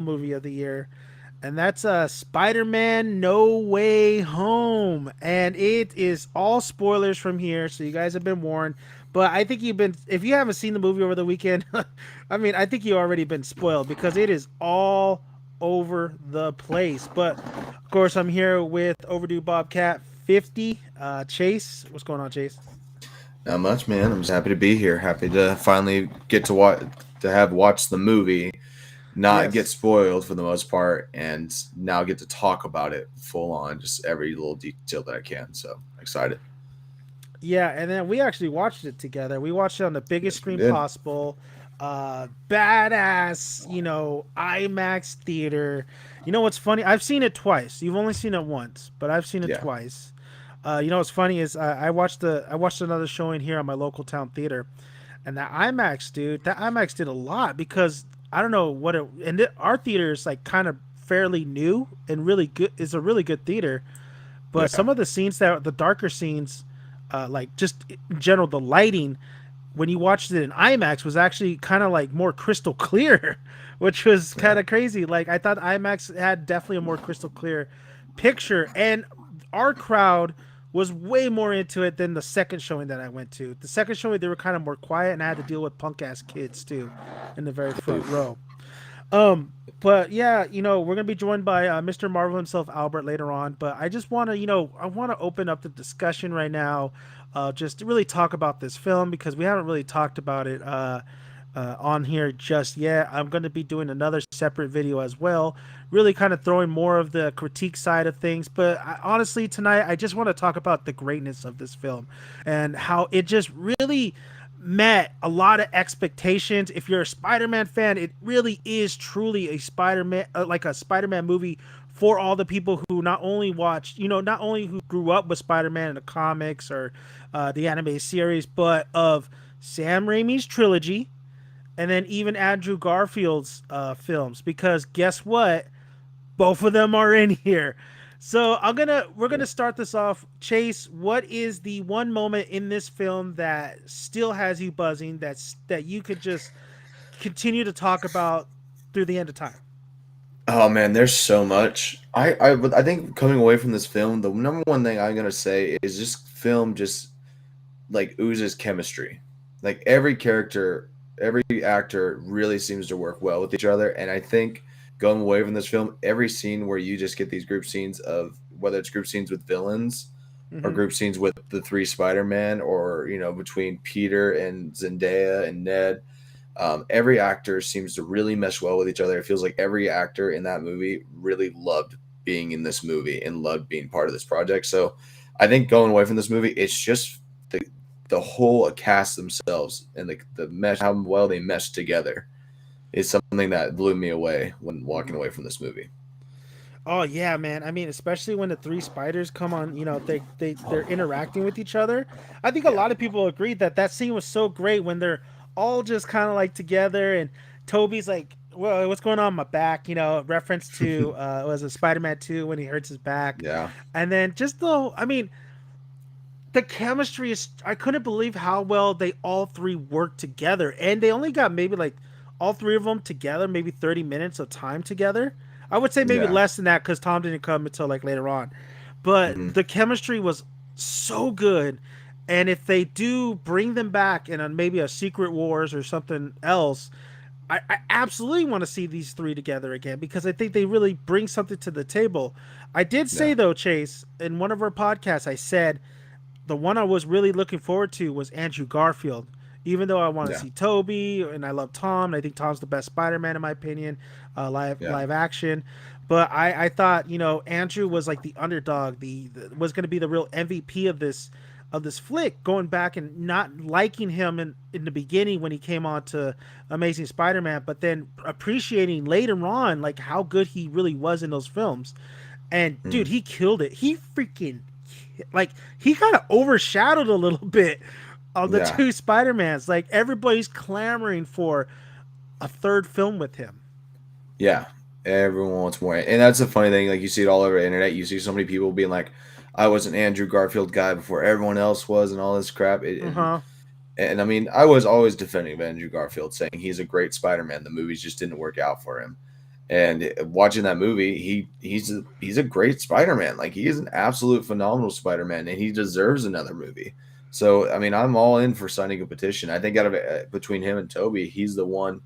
movie of the year, and that's Spider-Man No Way Home. And it is all spoilers from here, so you guys have been warned. But I think you've been, if you haven't seen the movie over the weekend, I mean, I think you already been spoiled because it is all over the place. But of course, I'm here with Overdue Bobcat 50. Chase, what's going on, Chase? Not much, man. I'm just happy to be here. Happy to finally get to watch the movie, not get Yes. spoiled for the most part, and now get to talk about it full on, just every little detail that I can. So excited. Yeah, and then we actually watched it together. We watched it on the biggest Yes, we screen did. possible. Badass, IMAX theater. You know what's funny? I've seen it twice. You've only seen it once, but I've seen it Yeah, twice. What's funny is I watched another showing here on my local town theater, and that IMAX did a lot because I don't know what it. And our theater is like kind of fairly new and really good. Is a really good theater, but yeah, some of the scenes that the darker scenes, like just in general, the lighting when you watched it in IMAX was actually kind of like more crystal clear, which was yeah. kind of crazy. Like I thought IMAX had definitely a more crystal clear picture, and our crowd was way more into it than the second showing that I went to. The second showing they were kind of more quiet, and I had to deal with punk ass kids too, in the very front Oof. row. But yeah, we're gonna be joined by Mr. Marvel himself, Albert, later on. But I just want to, I want to open up the discussion right now, just to really talk about this film because we haven't really talked about it on here just yet. I'm going to be doing another separate video as well, really kind of throwing more of the critique side of things. But honestly, tonight I just want to talk about the greatness of this film and how it just really met a lot of expectations. If you're a Spider-Man fan, it really is truly a Spider-Man, like a Spider-Man movie for all the people who not only watched, not only who grew up with Spider-Man in the comics or the anime series, but of Sam Raimi's trilogy, and then even Andrew Garfield's films. Because guess what? Both of them are in here. So we're gonna start this off. Chase, what is the one moment in this film that still has you buzzing? That you could just continue to talk about through the end of time. Oh man, there's so much. I think coming away from this film, the number one thing I'm gonna say is this film just like oozes chemistry. Like every character, every actor really seems to work well with each other. And I think going away from this film, every scene where you just get these group scenes of whether it's group scenes with villains or Mm-hmm. group scenes with the three Spider-Man or, between Peter and Zendaya and Ned. Every actor seems to really mesh well with each other. It feels like every actor in that movie really loved being in this movie and loved being part of this project. So I think going away from this movie, it's just the the whole cast themselves and the mesh, how well they mesh together, is something that blew me away when walking Mm-hmm. away from this movie. Oh yeah, man. I mean, especially when the three spiders come on, they're interacting with each other. I think a Yeah, lot of people agreed that that scene was so great when they're all just kind of like together, and Toby's like, "Well, what's going on my back?" Reference to was it Spider-Man 2 when he hurts his back, yeah, and then just the, I mean, the chemistry is. I couldn't believe how well they all three worked together, and they only got maybe like all three of them together, maybe 30 minutes of time together. I would say maybe yeah. less than that because Tom didn't come until like later on, but Hmm. the chemistry was so good. And if they do bring them back in maybe a Secret Wars or something else, I absolutely want to see these three together again because I think they really bring something to the table. I did Yeah, say though, Chase, in one of our podcasts, I said the one I was really looking forward to was Andrew Garfield. Even though I want to yeah, see Toby and I love Tom, and I think Tom's the best Spider-Man in my opinion, yeah, live action. But I thought Andrew was like the underdog, was going to be the real MVP of this flick. Going back and not liking him in the beginning when he came on to Amazing Spider-Man, but then appreciating later on like how good he really was in those films. And mm, dude, he killed it. He freaking like he kind of overshadowed a little bit of the yeah, two Spider-Mans. Like everybody's clamoring for a third film with him. yeah. Everyone wants more, and that's the funny thing. Like you see it all over the internet. You see so many people being like, "I was an Andrew Garfield guy before everyone else was," and all this crap. Uh huh. And I mean, I was always defending Andrew Garfield, saying he's a great Spider-Man. The movies just didn't work out for him. And watching that movie, he's a great Spider-Man. Like he is an absolute phenomenal Spider-Man, and he deserves another movie. So I mean, I'm all in for signing a petition. I think out of between him and Toby, he's the one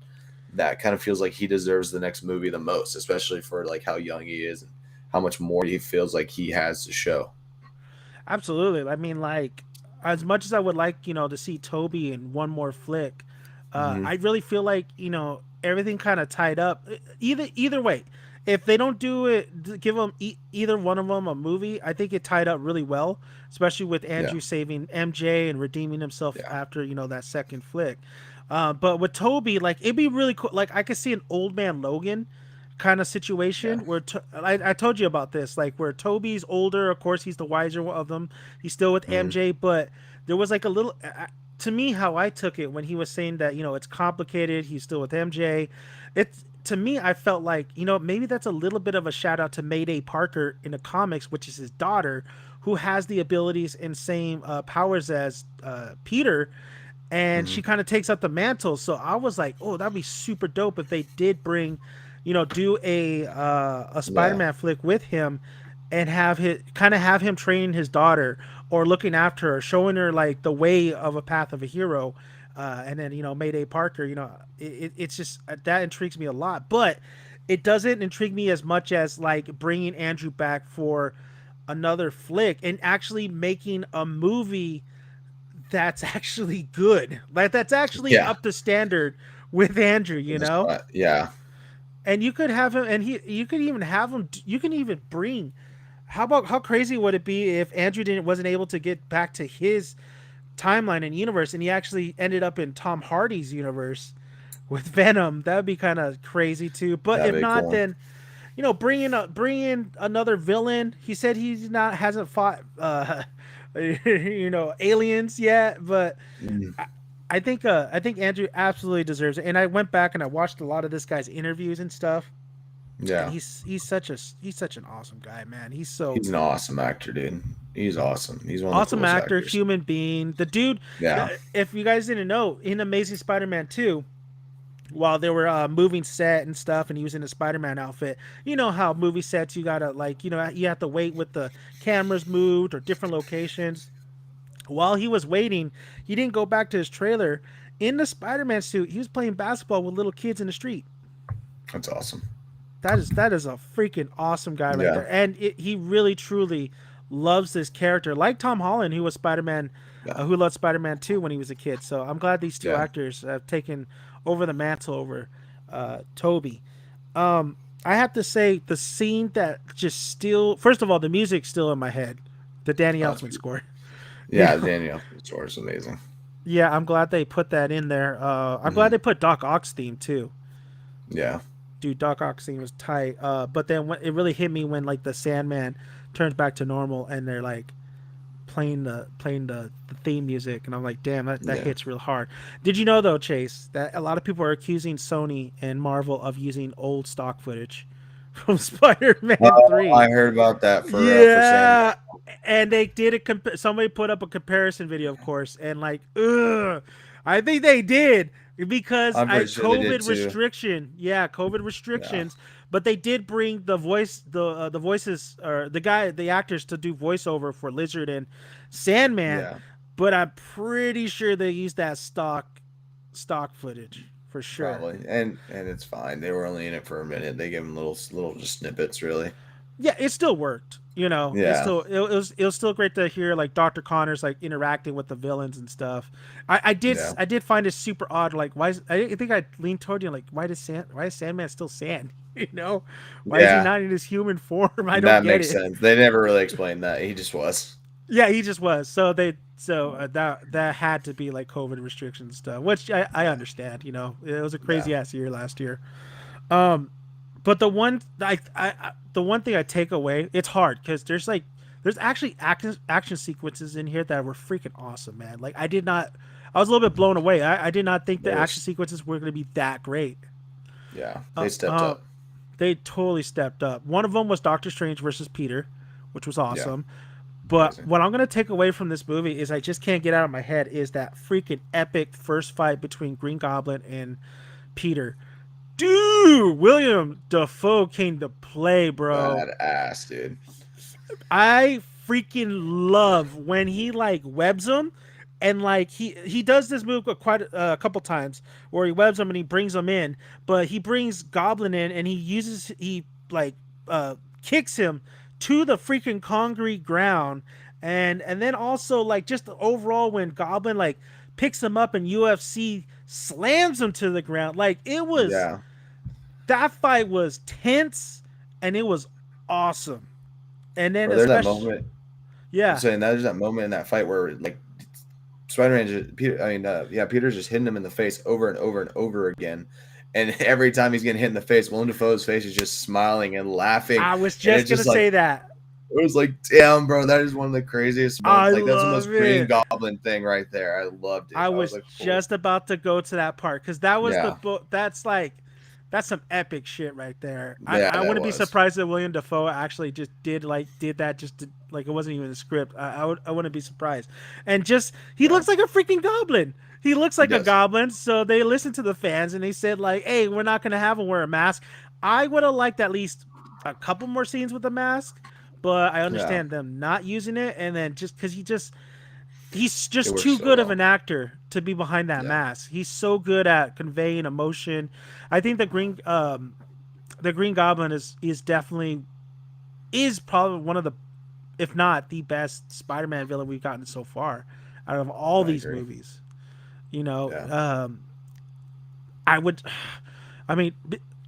that kind of feels like he deserves the next movie the most, especially for like how young he is and how much more he feels like he has to show. Absolutely. I mean, like, as much as I would like, to see Toby in one more flick, Hmm. I really feel like, everything kind of tied up. Either way, if they don't do it, give them either one of them a movie. I think it tied up really well, especially with Yeah, Andrew saving MJ and redeeming himself yeah, after that second flick. But with Toby, like, it'd be really cool. Like, I could see an old man Logan kind of yeah. situation where I told you about this, like where Toby's older, of course he's the wiser of them, he's still with Hmm. MJ, but there was like a little, to me, how I took it when he was saying that it's complicated, he's still with MJ. It's, to me, I felt like maybe that's a little bit of a shout out to Mayday Parker in the comics, which is his daughter, who has the abilities and same powers as Peter, and Hmm. she kind of takes up the mantle. So I was like, oh, that'd be super dope if they did bring, do a Yeah, Spider-Man flick with him, and have him training his daughter or looking after her, showing her like the way of a path of a hero. And then Mayday Parker, it's just that intrigues me a lot, but it doesn't intrigue me as much as like bringing Andrew back for another flick and actually making a movie that's actually good. Like that's actually yeah. up to standard with Andrew, Yeah, And you could have him, and you could even have him. You can even bring. How crazy would it be if Andrew didn't wasn't able to get back to his timeline and universe, and he actually ended up in Tom Hardy's universe with Venom? That would be kind of crazy too. But that'd if be not, cool. then bring in another villain. He said he's not hasn't fought aliens yet, but Mhm. I, I think Andrew absolutely deserves it. And I went back and I watched a lot of this guy's interviews and stuff, and Yeah, he's such an awesome guy, man. He's so he's an awesome actor, dude. He's awesome. He's one of the awesome coolest actor, actors. human being. The dude, Yeah. if you guys didn't know, in Amazing Spider-Man 2, while they were moving set and stuff, and he was in a Spider-Man outfit. You know how movie sets, you gotta like, you have to wait with the cameras moved or different locations. While he was waiting, he didn't go back to his trailer. In the Spider-Man suit, he was playing basketball with little kids in the street. That's awesome. That is a freaking awesome guy right Yeah. there, and he really truly loves this character, like Tom Holland, who was Spider-Man, Yeah. who loved Spider-Man 2 when he was a kid. So I'm glad these two Yeah. actors have taken over the mantle over Toby. Um, I have to say the scene that just still, first of all, the music's still in my head, the Danny Oh, that's Elfman beautiful. score. You Yeah, know, Danielle Story is amazing. yeah, I'm glad they put that in there. I'm glad Hmm. they put Doc Ock's theme too. Yeah. Dude, Doc Ock's theme was tight. But then when, it really hit me when like the Sandman turns back to normal and they're like playing the theme music, and I'm like, damn, that Yeah. hits real hard. Did you know though, Chase, that a lot of people are accusing Sony and Marvel of using old stock footage from Spider-Man Oh, 3? I heard about that for Sandman. Yeah, and they did a somebody put up a comparison video, of course, and like, ugh, I think they did because I'm I pretty sure they did COVID too. restriction, yeah, COVID Yeah. restrictions, but they did bring the voices or the actors to do voiceover for Lizard and Sandman, Yeah. but I'm pretty sure they used that stock footage for sure. Probably. And it's fine. They were only in it for a minute. They gave them little just snippets, really. Yeah, it still worked. Yeah. It was still great to hear like Dr. Connors like interacting with the villains and stuff. Yeah. I did find it super odd. Like why is, I think I leaned toward you like why is Sandman still Sand? Why is he Yeah. not in his human form? I don't That get makes it. sense. They never really explained that. He just was. Yeah, he just was. That had to be like COVID restrictions stuff, which I Yeah. understand. It was a Yeah. crazy ass year last year. Um, but the one thing I take away, it's hard because there's actually action sequences in here that were freaking awesome, man. Like I was a little bit blown away. I did not think the There action was sequences were going to be that great. yeah. Uh, They stepped uh, up. they totally stepped up. One of them was Doctor Strange versus Peter, which was Yeah. awesome. But Amazing. what I'm gonna take away from this movie is I just can't get out of my head is that freaking epic first fight between Green Goblin and Peter. Dude, William Dafoe came to play, bro. Badass, dude. I freaking love when he like webs them, and like he does this move quite a couple times where he webs them and he brings them in, but he brings Goblin in and he like kicks him to the freaking concrete ground, and then also like just overall when Goblin like picks him up and UFC slams him to the ground, like it was, Yeah. that fight was tense and it was awesome. And then Or there's that especially, moment. I'm yeah, saying there's that moment in that fight where like Spider-Man just Peter. I mean, yeah, Peter's just hitting him in the face over and over and over again. And every time he's getting hit in the face, Willem Dafoe's face is just smiling and laughing, I was and just it's gonna just like say that. it was like, damn, bro, that is one of the craziest moments. I Like that's the love most Green it. Goblin thing right there. I loved it. I I was was like, oh, just about to go to that part because that was the yeah, book. That's like, that's some epic shit right there. yeah, I that wouldn't be was, surprised that William Dafoe actually just did that just to, like it wasn't even in the script. I wouldn't be surprised. And just he yeah, looks like a freaking goblin. He looks he like a does. goblin. So they listened to the fans and they said like, hey, we're not gonna have him wear a mask. I would have liked at least a couple more scenes with the mask, but I Yeah, understand them not using it. And then just because he's it just works too so good of well. an actor to be behind that Yeah, mask. He's so good at conveying emotion. I think the Green Goblin is definitely is probably one of the, if not the best Spider-Man villain we've gotten so far out of all I these agree. movies. You know, Yeah. I would, I mean,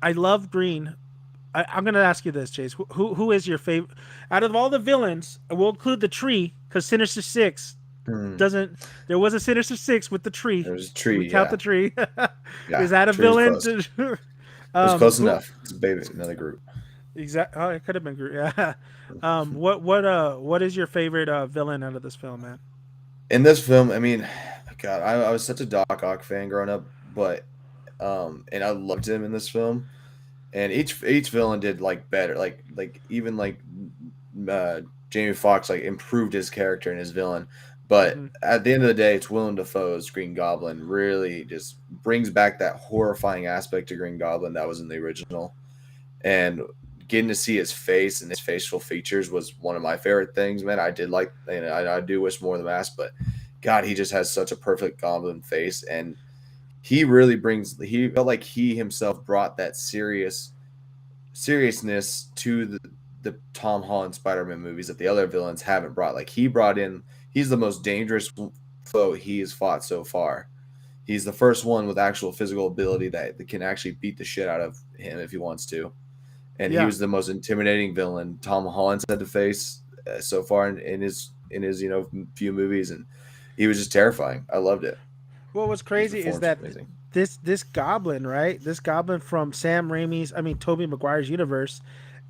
I love Green. I'm gonna ask you this, Chase. Who is your favorite out of all the villains? We'll include the tree because Sinister Six Hmm. doesn't. There was a Sinister Six with the tree. There's a Do we tree. count the Yeah, tree? yeah. Is that a Tree was villain? close. It was close Who? enough. It's a baby, another group. Exactly. Oh, it could have been Groot. Yeah. What is your favorite villain out of this film, man? In this film, I mean, God, I was such a Doc Ock fan growing up, but and I loved him in this film. And each villain did like better, like even like uh, Jamie Foxx like improved his character and his villain. But Hmm. at the end of the day, it's Willem Dafoe's Green Goblin really just brings back that horrifying aspect to Green Goblin that was in the original, and getting to see his face and his facial features was one of my favorite things. Man, I did like, and I do wish more of the mask, but God, he just has such a perfect Goblin face, and he really brings. He felt like he himself brought that seriousness to the Tom Holland Spider-Man movies that the other villains haven't brought. Like he brought in, he's the most dangerous foe he has fought so far. He's the first one with actual physical ability that can actually beat the shit out of him if he wants to. And he Yeah. was the most intimidating villain Tom Holland's had to face so far in his few movies, and he was just terrifying. I loved it. What was His crazy is performance that was amazing. this Goblin, right? This Goblin from Sam Raimi's, I mean Tobey Maguire's universe,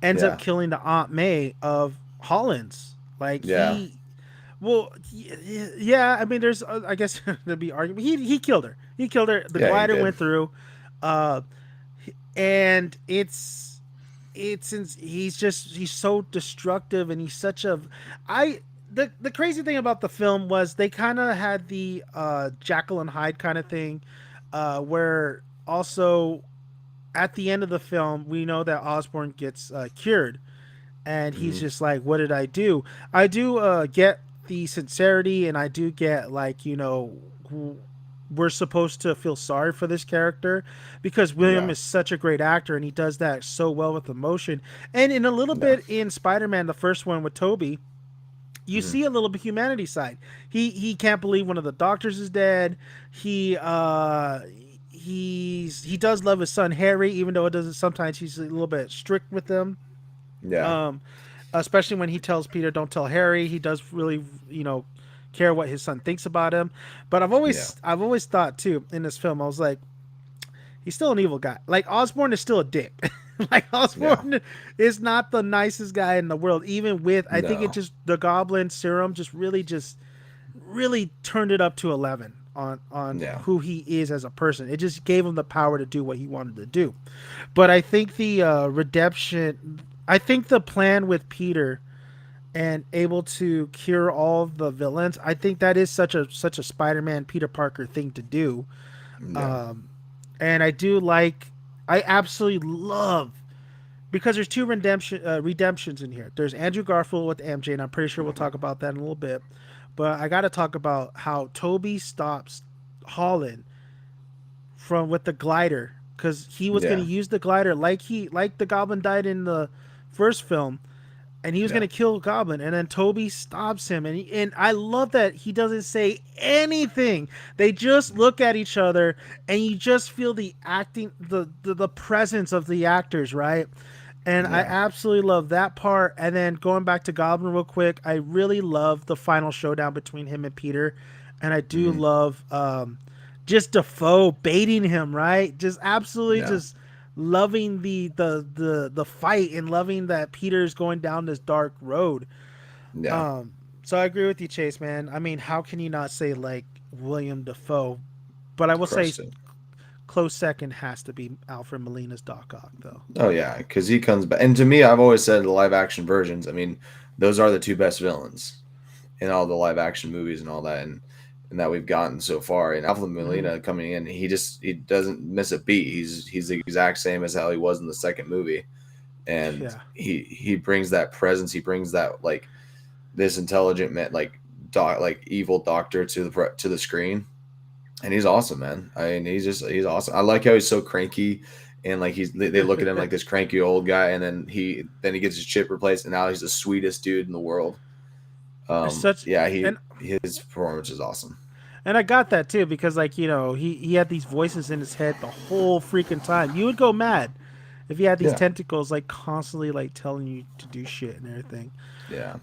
ends up Yeah, killing the Aunt May of Holland's. Like yeah, he, well, yeah. I mean, there's, I guess there'd be argument. He killed her. He killed her. The yeah. He glider did. went through, uh, and he's so destructive and he's such a, I the crazy thing about the film was they kind of had the Jekyll and Hyde kind of thing, where also at the end of the film we know that Osborn gets cured and he's Hmm. just like, what did I do? I do get the sincerity and I do get like, we're supposed to feel sorry for this character because William Yeah, is such a great actor and he does that so well with emotion. And in a little yeah. bit in Spider-Man, the first one with Toby, you Hmm. see a little bit humanity side. He can't believe one of the doctors is dead. He does love his son Harry, even though it doesn't. Sometimes he's a little bit strict with them. Yeah, Um, Especially when he tells Peter, "Don't tell Harry." He does really, care what his son thinks about him. But yeah, I've always thought too in this film, I was like, he's still an evil guy. Like Osborn is still a dick. Like yeah. Osborn is not the nicest guy in the world. Even with, I think it No. just the Goblin serum just really turned it up to 11 on Yeah. who he is as a person. It just gave him the power to do what he wanted to do. But I think the redemption, I think the plan with Peter and able to cure all the villains, I think that is such a Spider-Man Peter Parker thing to do. Yeah. Um, and I do like. I absolutely love because there's two redemptions in here. There's Andrew Garfield with MJ, and I'm pretty sure we'll talk about that in a little bit. But I got to talk about how Toby stops Holland from with the glider because he was going to Yeah, use the glider like the Goblin died in the first film, and he was going yeah, to kill Goblin, and then Toby stops him, and I love that he doesn't say anything. They just look at each other, and you just feel the acting, the presence of the actors, right? And I yeah. absolutely love that part. And then going back to Goblin real quick, I really love the final showdown between him and Peter, and I do Hmm. love just Defoe baiting him, right? Just absolutely Yeah, just loving the fight and loving that Peter's going down this dark road. yeah. Um, so I agree with you, Chase, man. I mean, how can you not say like William Defoe? But I will say Crushed it. close second has to be Alfred Molina's Doc Ock, though. Oh yeah, because he comes back, and to me, I've always said the live action versions. I mean, those are the two best villains in all the live action movies and all that, and that we've gotten so far. And Alfred Hmm. Molina coming in, he doesn't miss a beat. He's the exact same as how he was in the second movie, and Yeah. he brings that presence. He brings that like this intelligent man, like evil doctor to the screen, and he's awesome, man. I mean, he's awesome. I like how he's so cranky, and like they look at him like this cranky old guy, and then he gets his chip replaced, and now he's the sweetest dude in the world. It's such Yeah, and his performance is awesome. I got that too because like he had these voices in his head the whole freaking time. You would go mad if he had these Yeah, tentacles like constantly like telling you to do shit and everything. yeah,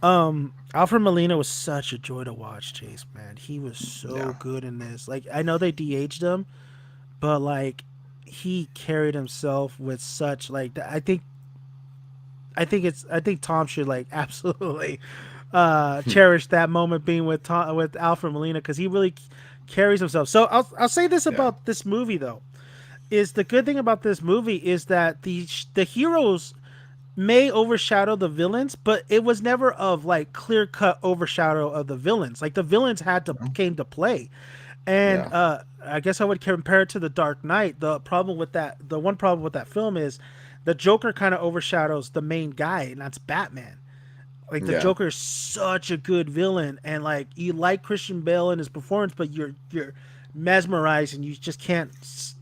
Alfred Molina was such a joy to watch, Chase, man. He was yeah, so good in this. Like I know they de-aged him, but like he carried himself with such like I think Tom should like absolutely cherish that moment being with with Alfred Molina because he really carries himself. So I'll say this yeah, about this movie though is the good thing about this movie is that the heroes may overshadow the villains, but it was never of like clear cut overshadow of the villains. Like the villains had to came to play, and yeah, I guess I would compare it to the Dark Knight. The one problem with that film is the Joker kind of overshadows the main guy, and that's Batman. Like the yeah, Joker is such a good villain, and like you like Christian Bale and his performance, but you're mesmerized and you just can't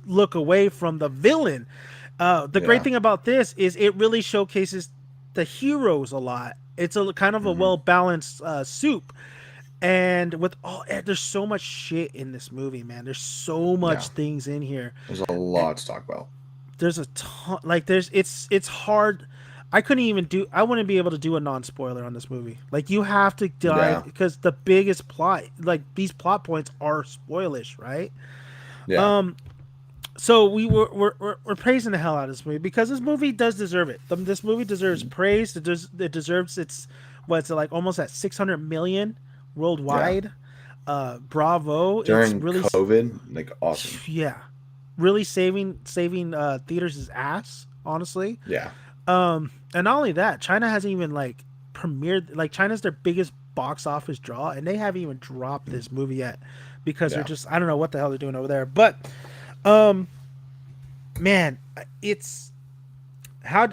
look away from the villain. The great yeah. thing about this is it really showcases the heroes a lot. It's a kind of a Hmm. well balanced soup, and with all there's so much shit in this movie, man. There's so Yeah. much things in here. There's a lot to talk about. There's a ton like there's it's hard. I couldn't even do I wouldn't be able to do a non-spoiler on this movie. Like you have to dive Yeah, because the biggest plot like these plot points are spoilish, right? yeah, So we're praising the hell out of this movie because this movie does deserve it. This movie deserves praise. It deserves its what's it like almost at 600 million yeah. worldwide. Bravo! It's During really COVID, like awesome. yeah, really saving theaters' ass. Honestly, Yeah, and not only that, China hasn't even like premiered. Like China's their biggest box office draw, and they haven't even dropped this movie yet because they're yeah, just I don't know what the hell they're doing over there. But um, man, it's how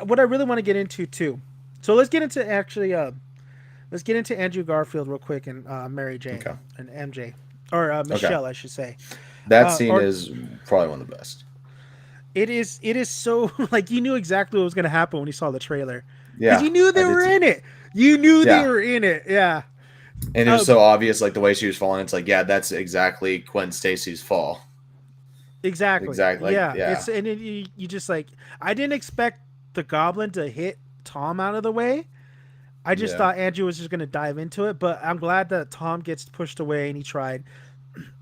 what I really want to get into too. So let's get into actually let's get into Andrew Garfield real quick and Mary Jane okay, and MJ or okay. Michelle, I should say. That scene Or is probably one of the best. it is so like you knew exactly what was going to happen when you saw the trailer because Yeah, you knew I they did were too. in it. You knew they Yeah, were in it. Yeah. and it was Uh, so obvious, like the way she was falling. It's like, yeah, that's exactly Gwen Stacy's fall. exactly. Exactly, like, Yeah. yeah, It's and you just like I didn't expect the Goblin to hit Tom out of the way. I just yeah, thought Andrew was just going to dive into it, but I'm glad that Tom gets pushed away and he tried.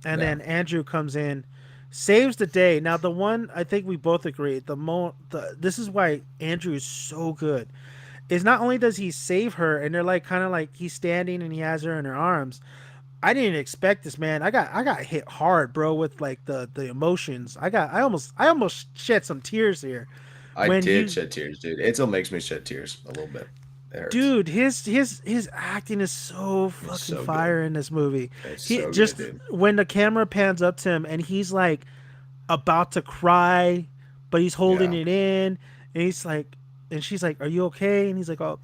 And yeah, then Andrew comes in, saves the day. Now the one I think we both agree this is why Andrew is so good. Is not only does he save her and they're like kind of like he's standing and he has her in her arms. I didn't expect this, man. I got hit hard, bro, with like the emotions. I almost shed some tears here I when did he shed tears, dude. It still makes me shed tears a little bit. It hurts. dude his acting is so It's fucking so good. fire in this movie. It's He so good, just dude. when the camera pans up to him and he's like about to cry but he's holding Yeah. it in, and he's like, and she's like, "Are you okay?" And he's like, "Oh,"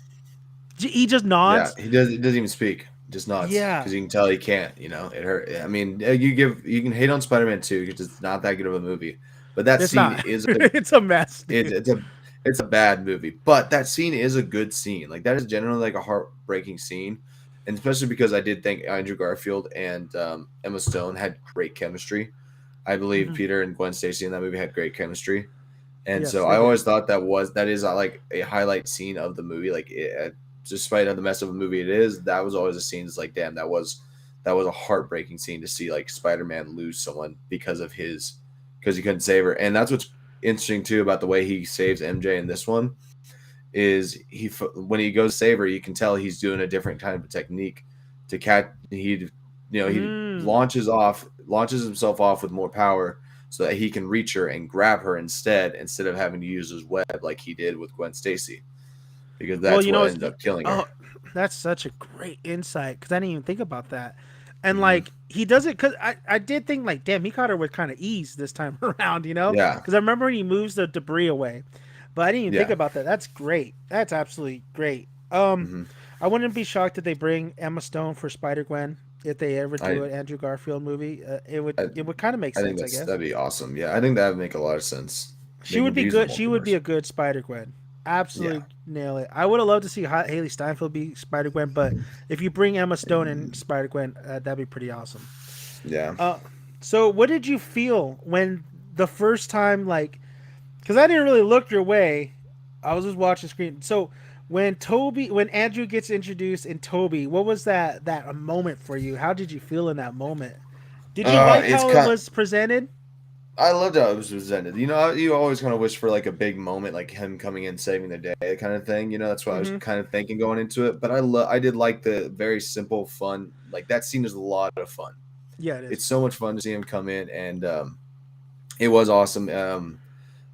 he just Yeah, nods. he doesn't even speak, just nods Yeah, because you can tell he can't. You know, it hurt. I mean, you can hate on Spider-Man 2 because it's not that good of a movie, but that it's scene not. is a It's a mess, it, dude. it's a bad movie, but that scene is a good scene. Like that is generally like a heartbreaking scene, and especially because I did think Andrew Garfield and Emma Stone had great chemistry. I believe Hmm. Peter and Gwen Stacy in that movie had great chemistry. And Yes, so they I did. always thought that is like a highlight scene of the movie. Like despite of the mess of a movie it is, that was always a scene. It's like, damn, that was a heartbreaking scene to see like Spider-Man lose someone because he couldn't save her. And that's what's interesting too about the way he saves MJ in this one is when he goes to save her, you can tell he's doing a different kind of technique to catch. He Mm. launches himself off with more power so that he can reach her and grab her instead of having to use his web like he did with Gwen Stacy because Well, that's what ended up killing her. oh, that's such a great insight because I didn't even think about that. And Hmm. like he does it because I did think like, damn, he caught her with kind of ease this time around, you know? Yeah, Because I remember when he moves the debris away, but I didn't even think yeah, about that. That's great. That's absolutely great. hmm I wouldn't be shocked if they bring Emma Stone for Spider Gwen if they ever I, do an Andrew Garfield movie. I It would kind of make I think sense, I guess. that'd be awesome. Yeah, I think that would make a lot of sense. She They would could be use the good. She would be multiverse. a good Spider Gwen. Yeah, Absolutely nail it. I would have loved to see Haley Steinfeld be Spider Gwen, but if you bring Emma Stone and Spider Gwen, that'd be pretty awesome. yeah. Uh, so what did you feel when the first time, like, because I didn't really look your way, I was just watching the screen. So when Andrew gets introduced in Toby, what was that a moment for you? How did you feel in that moment? Did you like It's how it kind. was presented? I loved how it was presented. You always kind of wish for like a big moment, like him coming in saving the day, kind of thing. That's what I was Mm-hmm. kind of thinking going into it. But I did like the very simple, fun. Like that scene is a lot of fun. Yeah, it is. It's so much fun to see him come in, and it was awesome.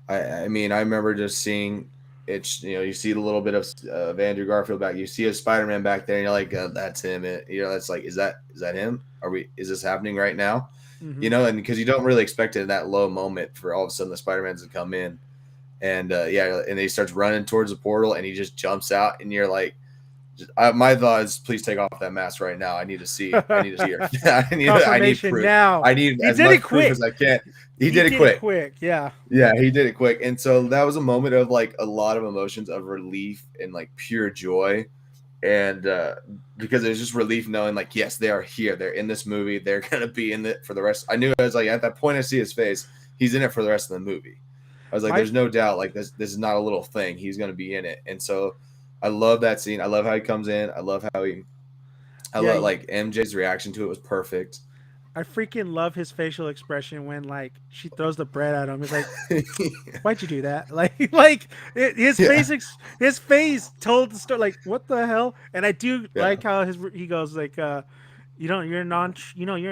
I mean, I remember just seeing it. You see a little bit of Andrew Garfield back. You see a Spider Man back there, and you're like, "That's him." That's like, is that him? Is this happening right now? Mm-hmm. And because you don't really expect it in that low moment for all of a sudden the Spider Man's to come in, and and he starts running towards the portal, and he just jumps out, and you're like, my thought is, please take off that mask right now. I need to see. I need to see her. I need Confirmation proof. now. I need He as did it much proof quick. as I can. He He did it did it quick. quick. Yeah. Yeah, he did it quick. And so that was a moment of like a lot of emotions of relief and like pure joy. And because it was just relief knowing like, yes, they are here. They're in this movie. They're going to be in it for the rest. I knew I was like, at that point I see his face, he's in it for the rest of the movie. I was like, My there's no doubt like this is not a little thing. He's going to be in it. And so I love that scene. I love how he comes in. I yeah. love like MJ's reaction to it was perfect. I freaking love his facial expression when like she throws the bread at him. He's like, "Why'd you do that?" Yeah. His face told the story. Like, what the hell? And I do Yeah. like how he goes like, you're a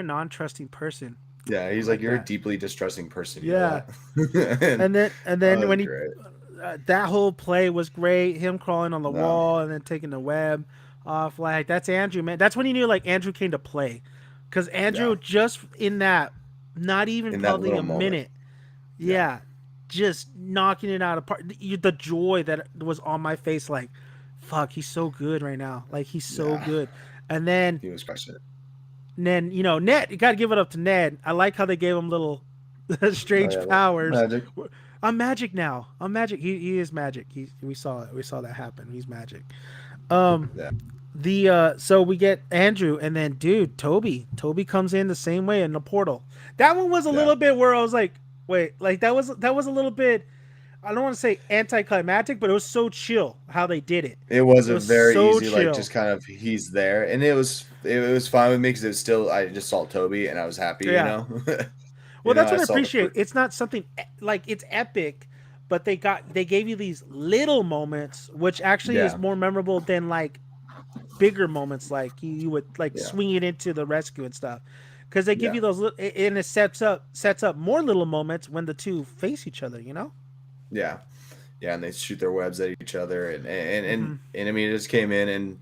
non-trusting person." Yeah. I He's like, like you're a that. deeply distrusting person. You know Yeah. that? and And then oh, when that's he great. that whole play was great. Him crawling on the No. wall and then taking the web off. Like that's Andrew, man. That's when you knew like Andrew came to play, because Yeah. Andrew just in that, not even In that probably little a moment. minute, Yeah. yeah, just knocking it out of part. The joy that was on my face, like, fuck, he's so good right now. Like he's so Yeah. good. And then He was crushing it. Ned, you gotta give it up to Ned. I like how they gave him little Oh strange yeah. powers. Magic. I'm magic now. I'm magic. He is magic. We saw it. We saw that happen. He's magic. Um Yeah. the so we get Andrew and then dude, Toby. Toby comes in the same way in the portal. That one was a Yeah. little bit where I was like, wait, like that was a little bit, I don't want to say anticlimactic, but it was so chill how they did it. It was It a was very so easy, like chill. just kind of he's there, and it was fine with me because it was still I just saw Toby and I was happy, Yeah. Well, that's I what I saw appreciate. It's not something like it's epic, but they gave you these little moments, which actually is yeah, more memorable than like bigger moments, like you would like yeah, swing it into the rescue and stuff, because they give yeah, you those, and it sets up more little moments when the two face each other. You know. yeah, yeah, and they shoot their webs at each other, Mm-hmm. and I mean, it just came in, and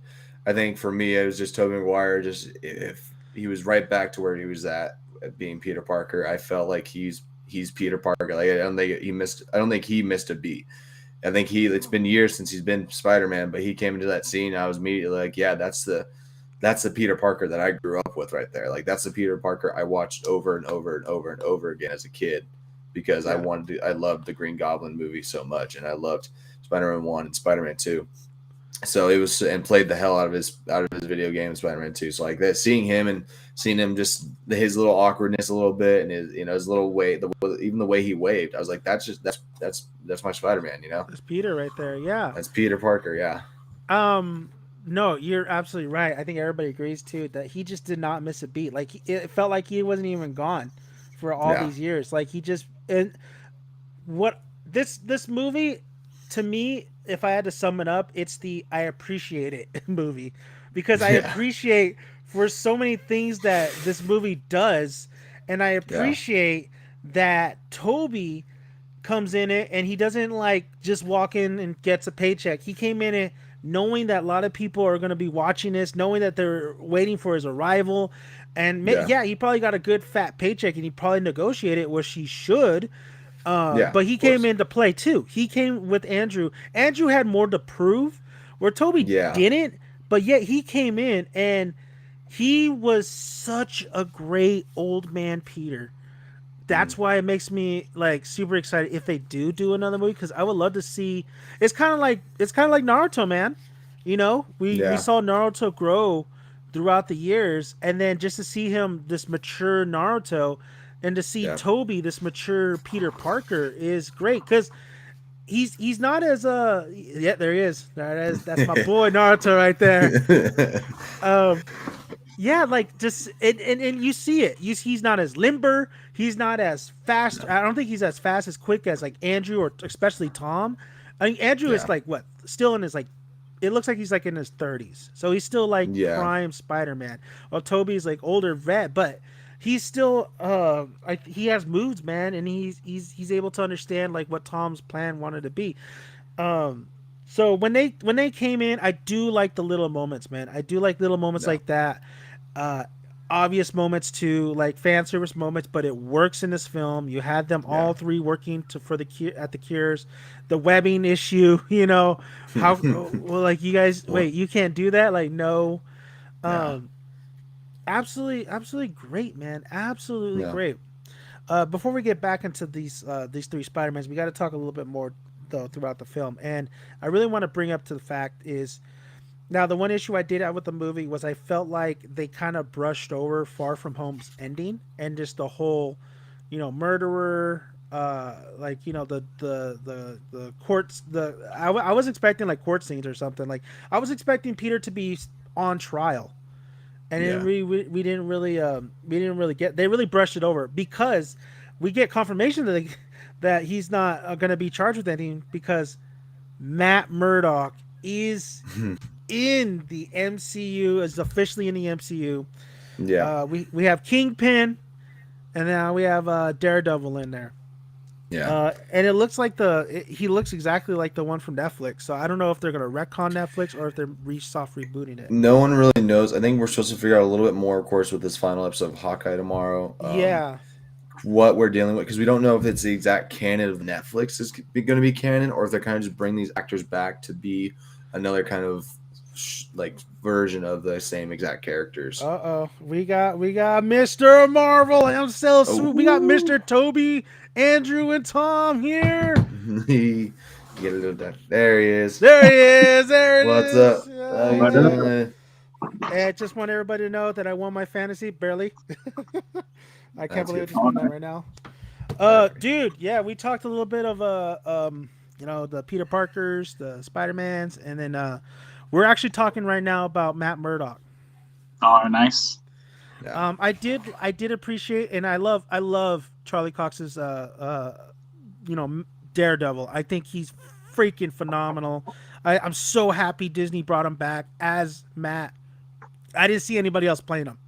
I think for me, it was just Tobey Maguire. Just if he was right back to where he was at being Peter Parker, I felt like he's Peter Parker. Like I don't think he missed a beat. I think it's been years since he's been Spider-Man, but he came into that scene. I was immediately like, yeah, that's the Peter Parker that I grew up with right there. Like that's the Peter Parker I watched over and over and over and over again as a kid because Yeah. I loved the Green Goblin movie so much, and I loved Spider-Man 1 and Spider-Man 2. So it was, and played the hell out of his video game Spider-Man 2. So like that, seeing him just his little awkwardness a little bit, and his little way, even the way he waved, I was like, that's my Spider-Man. That's Peter right there. Yeah. That's Peter Parker. Yeah, Um, no, you're absolutely right. I think everybody agrees too that he just did not miss a beat. Like it felt like he wasn't even gone for all yeah, these years. Like he just and what this movie to me, if I had to sum it up, it's the I appreciate it movie because I yeah, appreciate for so many things that this movie does, and I yeah, appreciate that Toby comes in it and he doesn't like just walk in and gets a paycheck. He came in it knowing that a lot of people are going to be watching this, knowing that they're waiting for his arrival. And yeah, yeah, he probably got a good fat paycheck and he probably negotiated, which he should. yeah. But he Of came course. into play too. He came with Andrew. Andrew had more to prove, where Toby Yeah, didn't. But yet he came in and he was such a great old man Peter. mm, That's why it makes me like super excited if they do another movie because I would love to see. It's kind of like Naruto, man. We yeah, saw Naruto grow throughout the years, and then just to see him this mature Naruto, and to see yeah. Toby this mature Peter Parker is great because he's not as yeah, there he is. That's my boy Naruto right there. Um, yeah, like just and you see it. He's not as limber. He's not as fast. No. I don't think he's as fast as quick as like Andrew or especially Tom. I mean, Andrew is Yeah, like what still in his like. It looks like he's like in his 30s, so he's still like yeah, prime Spider-Man. While Toby's like older vet, but he's still he has moods, man, and he's able to understand like what Tom's plan wanted to be. Um, so when they came in, I do like the little moments, man. I do like little moments no, like that. Uh, Obvious moments to like fan service moments, but it works in this film. You had them yeah. all three working to for the at the cures, the webbing issue. How well like you guys Well, wait, you can't do that. Like no, no, um, absolutely great, man. Absolutely no. great. Before we get back into these three Spider-Mans, we got to talk a little bit more though throughout the film, and I really want to bring up to the fact is now the one issue I did have with the movie was I felt like they kind of brushed over Far From Home's ending and just the whole, murderer. Like the courts. I was expecting like court scenes or something. Like I was expecting Peter to be on trial, and then Yeah, we didn't really get. They really brushed it over because we get confirmation that he's not going to be charged with anything because Matt Murdock is in the MCU, is officially in the MCU. yeah, We have Kingpin, and now we have Daredevil in there. yeah. And it looks like he looks exactly like the one from Netflix. So I don't know if they're gonna retcon Netflix or if they're soft rebooting it. No one really knows. I think we're supposed to figure out a little bit more, of course, with this final episode of Hawkeye tomorrow. Yeah. What we're dealing with because we don't know if it's the exact canon of Netflix is going to be canon, or if they're kind of just bring these actors back to be another kind of like version of the same exact characters. We got Mr. Marvel himself. We got Oh, Mr. Toby, Andrew, and Tom here. he get a little down. There he is. There he is. There it What's is. up? How Yeah, you What up? yeah. doing? Hey, I just want everybody to know that I won my fantasy barely. I can't That's believe I good. just Oh, won that nice. right now. Whatever. Dude, yeah, we talked a little bit of the Peter Parkers, the Spider-Mans, and then we're actually talking right now about Matt Murdock. Oh, nice. Yeah. I did appreciate, and I love Charlie Cox's Daredevil. I think he's freaking phenomenal. I'm so happy Disney brought him back as Matt. I didn't see anybody else playing him.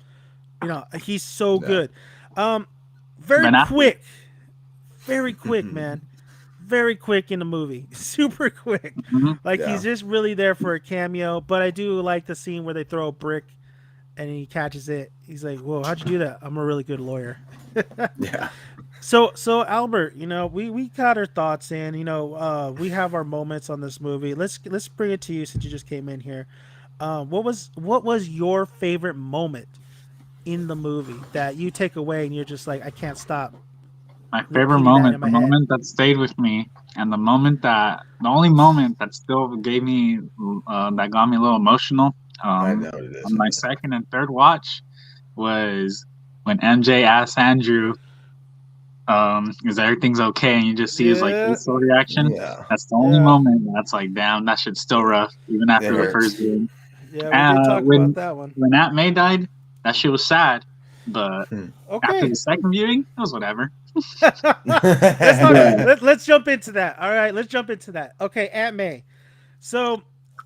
He's so Yeah. good. Um, very Ben Affleck. very quick, man. Very quick in the movie, super quick. Mhm. Like Yeah. he's just really there for a cameo. But I do like the scene where they throw a brick and he catches it. He's like, "Whoa, how'd you do that?" I'm a really good lawyer. Yeah. So Albert, we got our thoughts in. We have our moments on this movie. Let's bring it to you since you just came in here. What was your favorite moment in the movie that you take away and you're just like, I can't stop My favorite repeating that moment, in the my head? moment that stayed with me, and the only moment that still gave me, that got me a little emotional, I know what it is. on my second and third watch, was when MJ asked Andrew, is everything's okay? And you just see his like Yeah, facial reaction. Yeah, That's the only yeah, moment that's like, damn, that shit's still rough, even it after the first hurts. game. yeah. We did talk about When that one. Aunt May died, that shit was sad, but Hmm. after Okay. the second viewing, it was whatever. let's talk. But Let's jump into that. All right, let's jump into that. Okay, Aunt May. So,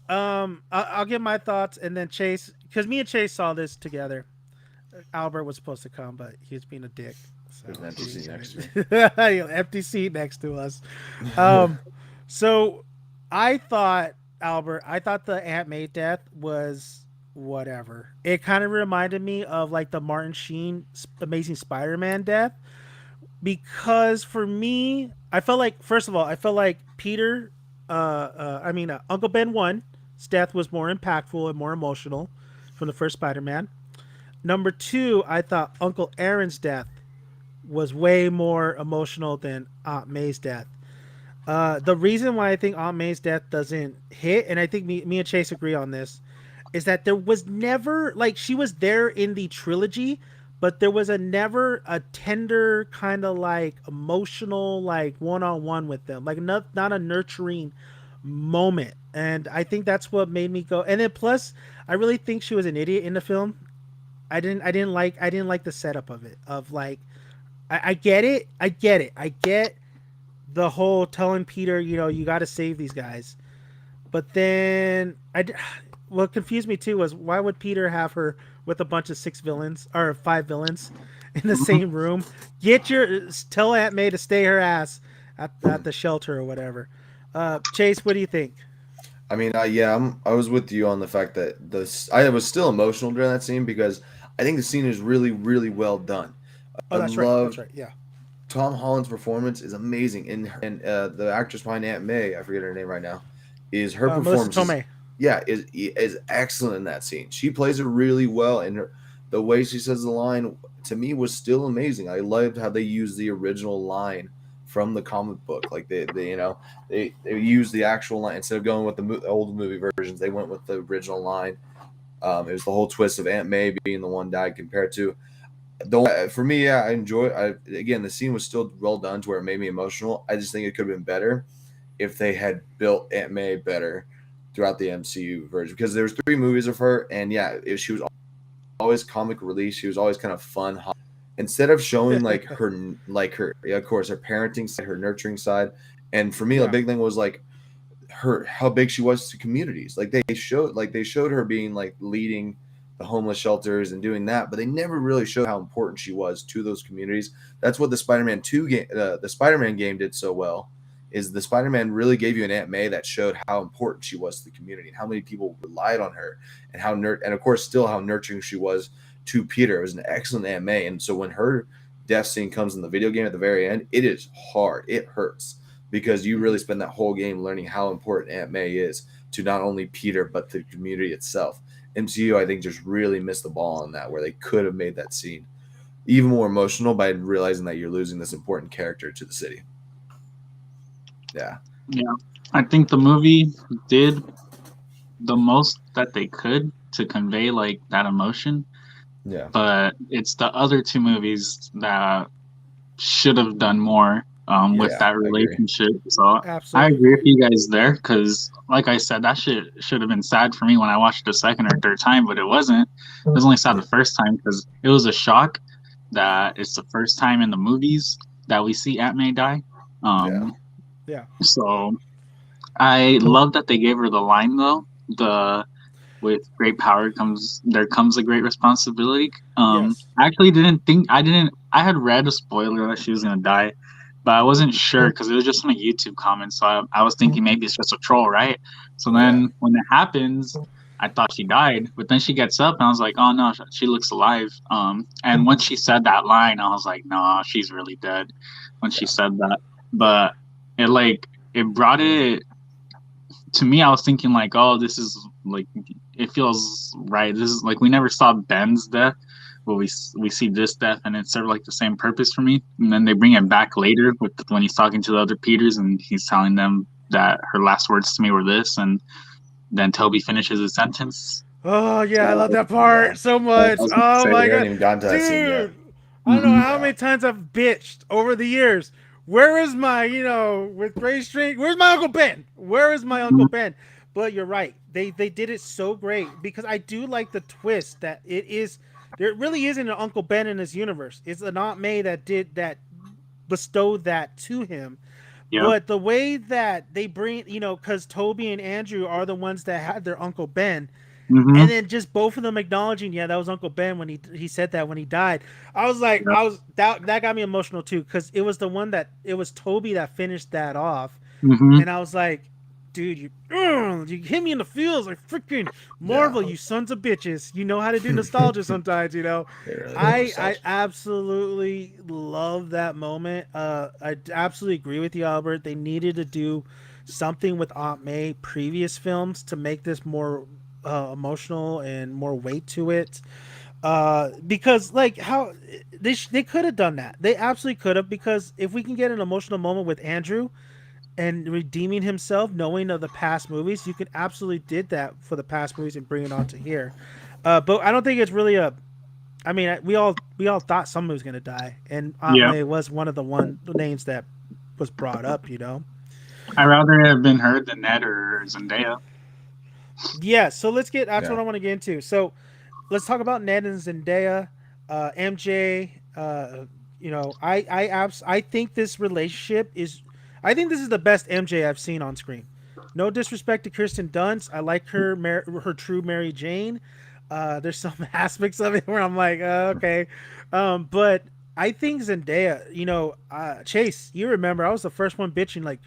I'll give my thoughts, and then Chase, because me and Chase saw this together. Albert was supposed to come, but he was being a dick, so There's an empty he didn't seat get next to me. it. Empty seat next to us. Um, so I thought the Aunt May death was whatever. It kind of reminded me of like the Martin Sheen Amazing Spider-Man death, because for me, I felt like, first of all, I felt like Peter, Uncle Ben 1's death was more impactful and more emotional from the first Spider-Man. Number two, I thought Uncle Aaron's death was way more emotional than Aunt May's death. The reason why I think Aunt May's death doesn't hit, and I think me and Chase agree on this, is that there was never, like, she was there in the trilogy, but there was never a tender kind of like emotional like one on one with them, like not a nurturing moment. And I think that's what made me go. And then plus, I really think she was an idiot in the film. I didn't like the setup of it. Of like, I get it. I get the whole telling Peter, you got to save these guys. But then what confused me too was, why would Peter have her with a bunch of six villains or five villains in the same room? Tell Aunt May to stay her ass at the shelter or whatever. Chase, what do you think? I mean, yeah, I was with you on the fact that I was still emotional during that scene because I think the scene is really, really well done. I Oh, that's right. That's love right. Yeah. Tom Holland's performance is amazing, and the actress behind Aunt May, I forget her name right now, is her Melissa performance is Tomei. yeah is excellent in that scene. She plays it really well, and the way she says the line to me was still amazing. I loved how they used the original line from the comic book, like they used the actual line instead of going with the old movie versions. They went with the original line. It was the whole twist of Aunt May being the one died compared to for me, yeah, I enjoy it. Again, the scene was still well done to where it made me emotional. I just think it could have been better if they had built Aunt May better throughout the MCU version because there's three movies of her, and yeah, she was always comic relief. She was always kind of fun. Instead of showing like her, yeah, of course, her parenting side, her nurturing side, and for me, the Yeah. big thing was like her how big she was to communities. They showed her being like leading the homeless shelters and doing that, but they never really showed how important she was to those communities. That's what the Spider-Man 2 game, the Spider-Man game did so well. Is the Spider-Man really gave you an Aunt May that showed how important she was to the community and how many people relied on her and and of course still how nurturing she was to Peter. It was an excellent Aunt May, and so when her death scene comes in the video game at the very end, it is hard. It hurts because you really spend that whole game learning how important Aunt May is to not only Peter but the community itself. MCU, I think, just really missed the ball on that, where they could have made that scene even more emotional by realizing that you're losing this important character to the city. Yeah, yeah, I think the movie did the most that they could to convey like that emotion, yeah, but it's the other two movies that should have done more, with yeah. that I agree. relationship. So I Absolutely agree with agree. you guys there because, like I said, that shit should have been sad for me when I watched it the second or third time, but it wasn't. It was only sad Yeah, the first time because it was a shock that it's the first time in the movies that we see Aunt May die. yeah, Um, Yeah. so I love that they gave her the line though. The with great power comes a great responsibility. Yes. I actually didn't think I didn't. I had read a spoiler that she was gonna die, but I wasn't sure because it was just in a YouTube comment. So I was thinking maybe it's just a troll, right? So yeah. then when it happens, I thought she died, but then she gets up and I was like, oh no, she looks alive. And when she said that line, I was like, nah, she's really dead. When she said that, but it brought it to me. I was thinking like, oh, this is like, it feels right. This is like we never saw Ben's death, but we see this death, and it served like the same purpose for me. And then they bring it back later when he's talking to the other Peters and he's telling them that her last words to me were this, and then Toby finishes his sentence. Oh yeah, I love that Yeah. part so I much. was gonna Oh say, We my haven't god, even gotten to that scene yet. dude! I don't know how Yeah. many times I've bitched over the years. Where is my, with Gray String? Where's my Uncle Ben? Where is my Uncle Ben? But you're right. They did it so great because I do like the twist that it is. There really isn't an Uncle Ben in this universe. It's an Aunt May that did that, bestowed that to him. yeah. But the way that they bring, because Toby and Andrew are the ones that had their Uncle Ben, Mm-hmm. and then just both of them acknowledging, yeah, that was Uncle Ben when he said that when he died. I was like, Yep. that got me emotional too because it was the one that it was Toby that finished that off, Mm-hmm. and I was like, dude, you hit me in the feels like freaking Marvel, Yeah. you sons of bitches. You know how to do nostalgia sometimes, They really love I nostalgia. absolutely love that moment. I absolutely agree with you, Albert. They needed to do something with Aunt May previous films to make this more emotional and more weight to it. Because like how they could have done that. They absolutely could have because if we can get an emotional moment with Andrew and redeeming himself, knowing of the past movies, you could absolutely did that for the past movies and bring it on to here. But I don't think it's really a. I mean, we all thought someone was gonna die, and Aunt Yeah. May was one of the names that was brought up. I'd rather have been her than Ned or Zendaya. Yeah. So let's get. That's what Yeah. I want to get into. So let's talk about Ned and Zendaya, MJ. I think this relationship is. I think this is the best MJ I've seen on screen. No disrespect to Kirsten Dunst. I like her true Mary Jane. There's some aspects of it where I'm like, okay, but I think Zendaya. Chase, you remember I was the first one bitching like,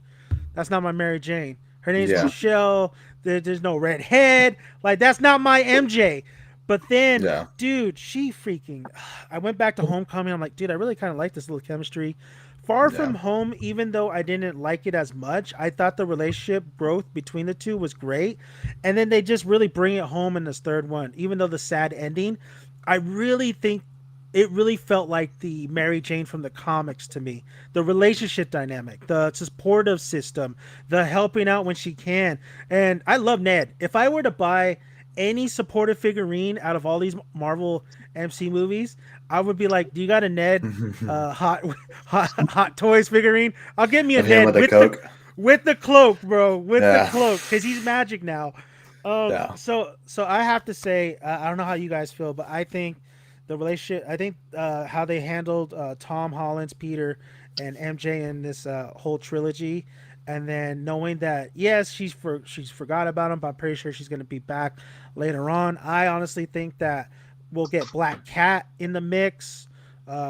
that's not my Mary Jane. Her name's Yeah. Michelle. There's no red head. Like that's not my MJ. But then, Yeah. dude, she freaking. I went back to Homecoming. I'm like, dude, I really kind of like this little chemistry. Far Yeah. From Home, even though I didn't like it as much, I thought the relationship growth between the two was great. And then they just really bring it home in this third one. Even though the sad ending, I really think it really felt like the Mary Jane from the comics to me. The relationship dynamic, the supportive system, the helping out when she can. And I love Ned. If I were to buy any supportive figurine out of all these Marvel MC movies, I would be like, "Do you got a Ned hot toys figurine? I'll get me a Of him Ned with the Coke. with the cloak, bro, with the Yeah. cloak, because he's magic now." Yeah. So I have to say, I don't know how you guys feel, but I think the relationship, I think how they handled Tom Holland's Peter and MJ in this whole trilogy, and then knowing that yes, she's forgot about him, but I'm pretty sure she's gonna be back later on. I honestly think that we'll get Black Cat in the mix,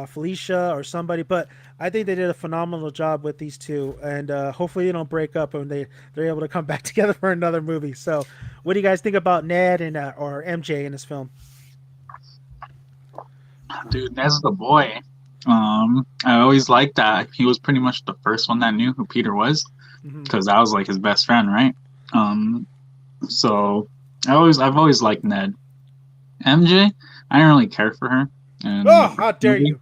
Felicia or somebody, but I think they did a phenomenal job with these two, and hopefully they don't break up and they're able to come back together for another movie. So, what do you guys think about Ned and or MJ in this film? Dude, Ned's the boy. I always liked that he was pretty much the first one that knew who Peter was, Mm-hmm. because that was like his best friend, right? So I've always liked Ned. MJ, I didn't really care for her. And Oh, how dare you!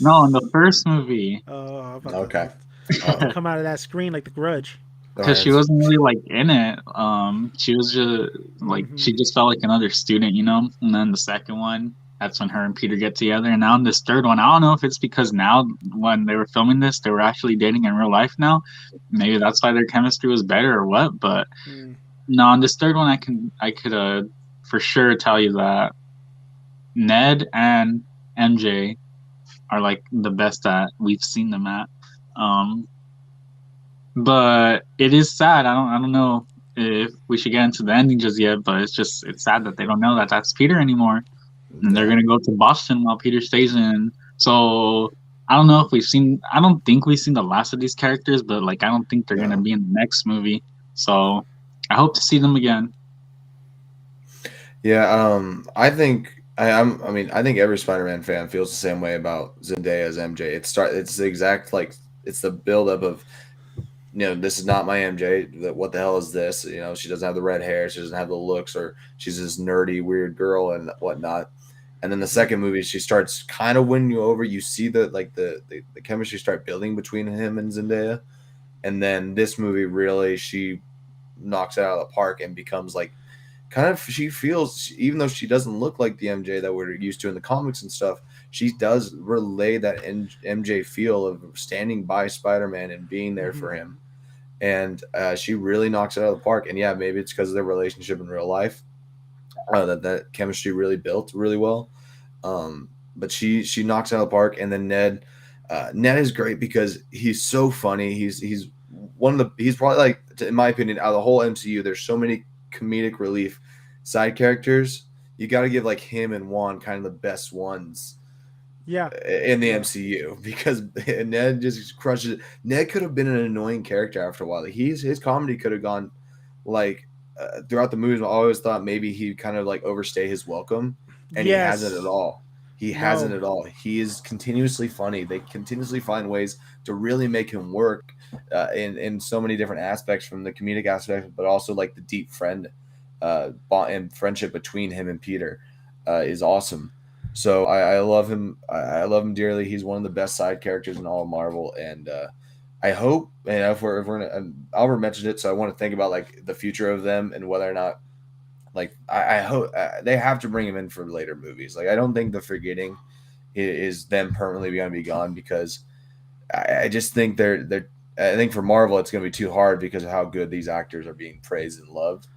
No, in the first movie, Oh, I'm about Okay. to come out of that screen like The Grudge. because she wasn't really like in it. She was just like Mhm. she just felt like another student, you know. And then the second one, that's when her and Peter get together. And now in this third one, I don't know if it's because now when they were filming this, they were actually dating in real life now. Maybe that's why their chemistry was better or what. But Mm. no, in this third one, I could for sure tell you that Ned and MJ are like the best that we've seen them at. But it is sad. I don't know if we should get into the ending just yet, but it's sad that they don't know that that's Peter anymore, and they're gonna go to Boston while Peter stays in. So I don't know if we've seen. I don't think we've seen the last of these characters, but like I don't think they're gonna be in the next movie. So I hope to see them again. Yeah, I think I mean, I think every Spider-Man fan feels the same way about Zendaya as MJ. It's the exact like it's the buildup of this is not my MJ. What the hell is this? She doesn't have the red hair, she doesn't have the looks, or she's this nerdy weird girl and whatnot. And then the Mm-hmm. second movie, she starts kind of winning you over. You see the chemistry start building between him and Zendaya, and then this movie really she knocks it out of the park and becomes like kind of she feels even though she doesn't look like the MJ that we're used to in the comics and stuff, she does relay that MJ feel of standing by Spider-Man and being there Mm-hmm. for him. And she really knocks it out of the park. And yeah, maybe it's because of their relationship in real life that chemistry really built really well. But she knocks it out of the park. And then Ned is great because he's so funny. He's he's probably like, in my opinion, out of the whole MCU, there's so many comedic relief side characters. You got to give like him and Juan kind of the best ones Yeah. in the Yeah. MCU because Ned just crushes it. Ned could have been an annoying character after a while. Like his comedy could have gone like throughout the movies. I always thought maybe he kind of like overstay his welcome, and he hasn't at Yes. all. He hasn't No. at all. He is continuously funny. They continuously find ways to really make him work in so many different aspects, from the comedic aspect, but also like the deep friend bond and friendship between him and Peter is awesome. So I love him. I love him dearly. He's one of the best side characters in all of Marvel, and I hope. And if we're gonna, Albert mentioned it, so I want to think about like the future of them and whether or not like I hope they have to bring him in for later movies. Like I don't think the Forgetting is them permanently going to be gone because I just think they're. I think for Marvel it's going to be too hard because of how good these actors are being praised and loved.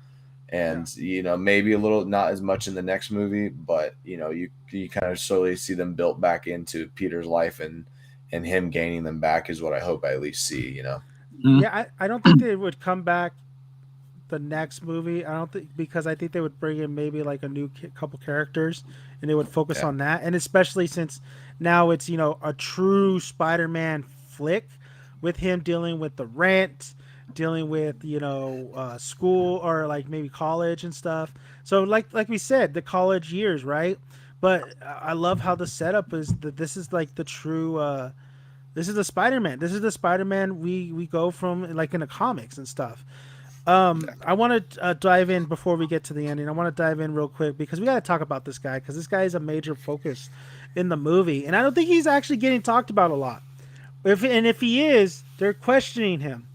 Yeah. And maybe a little not as much in the next movie, but you kind of slowly see them built back into Peter's life, and him gaining them back is what I hope I at least see. Mhm. Yeah. I don't think they would come back the next movie. I don't think, because I think they would bring in maybe like a new couple characters, and they would focus Yeah, on that. And especially since now it's a true Spider-Man flick, with him dealing with the rent, dealing with school, or like maybe college and stuff. So like we said, the college years, right? But I love how the setup is that this is like the true. This is the Spider-Man. This is the Spider-Man we go from, like in the comics and stuff. I want to dive in before we get to the ending. I want to dive in real quick because we got to talk about this guy, because this guy is a major focus in the movie, and I don't think he's actually getting talked about a lot. If he is, they're questioning him.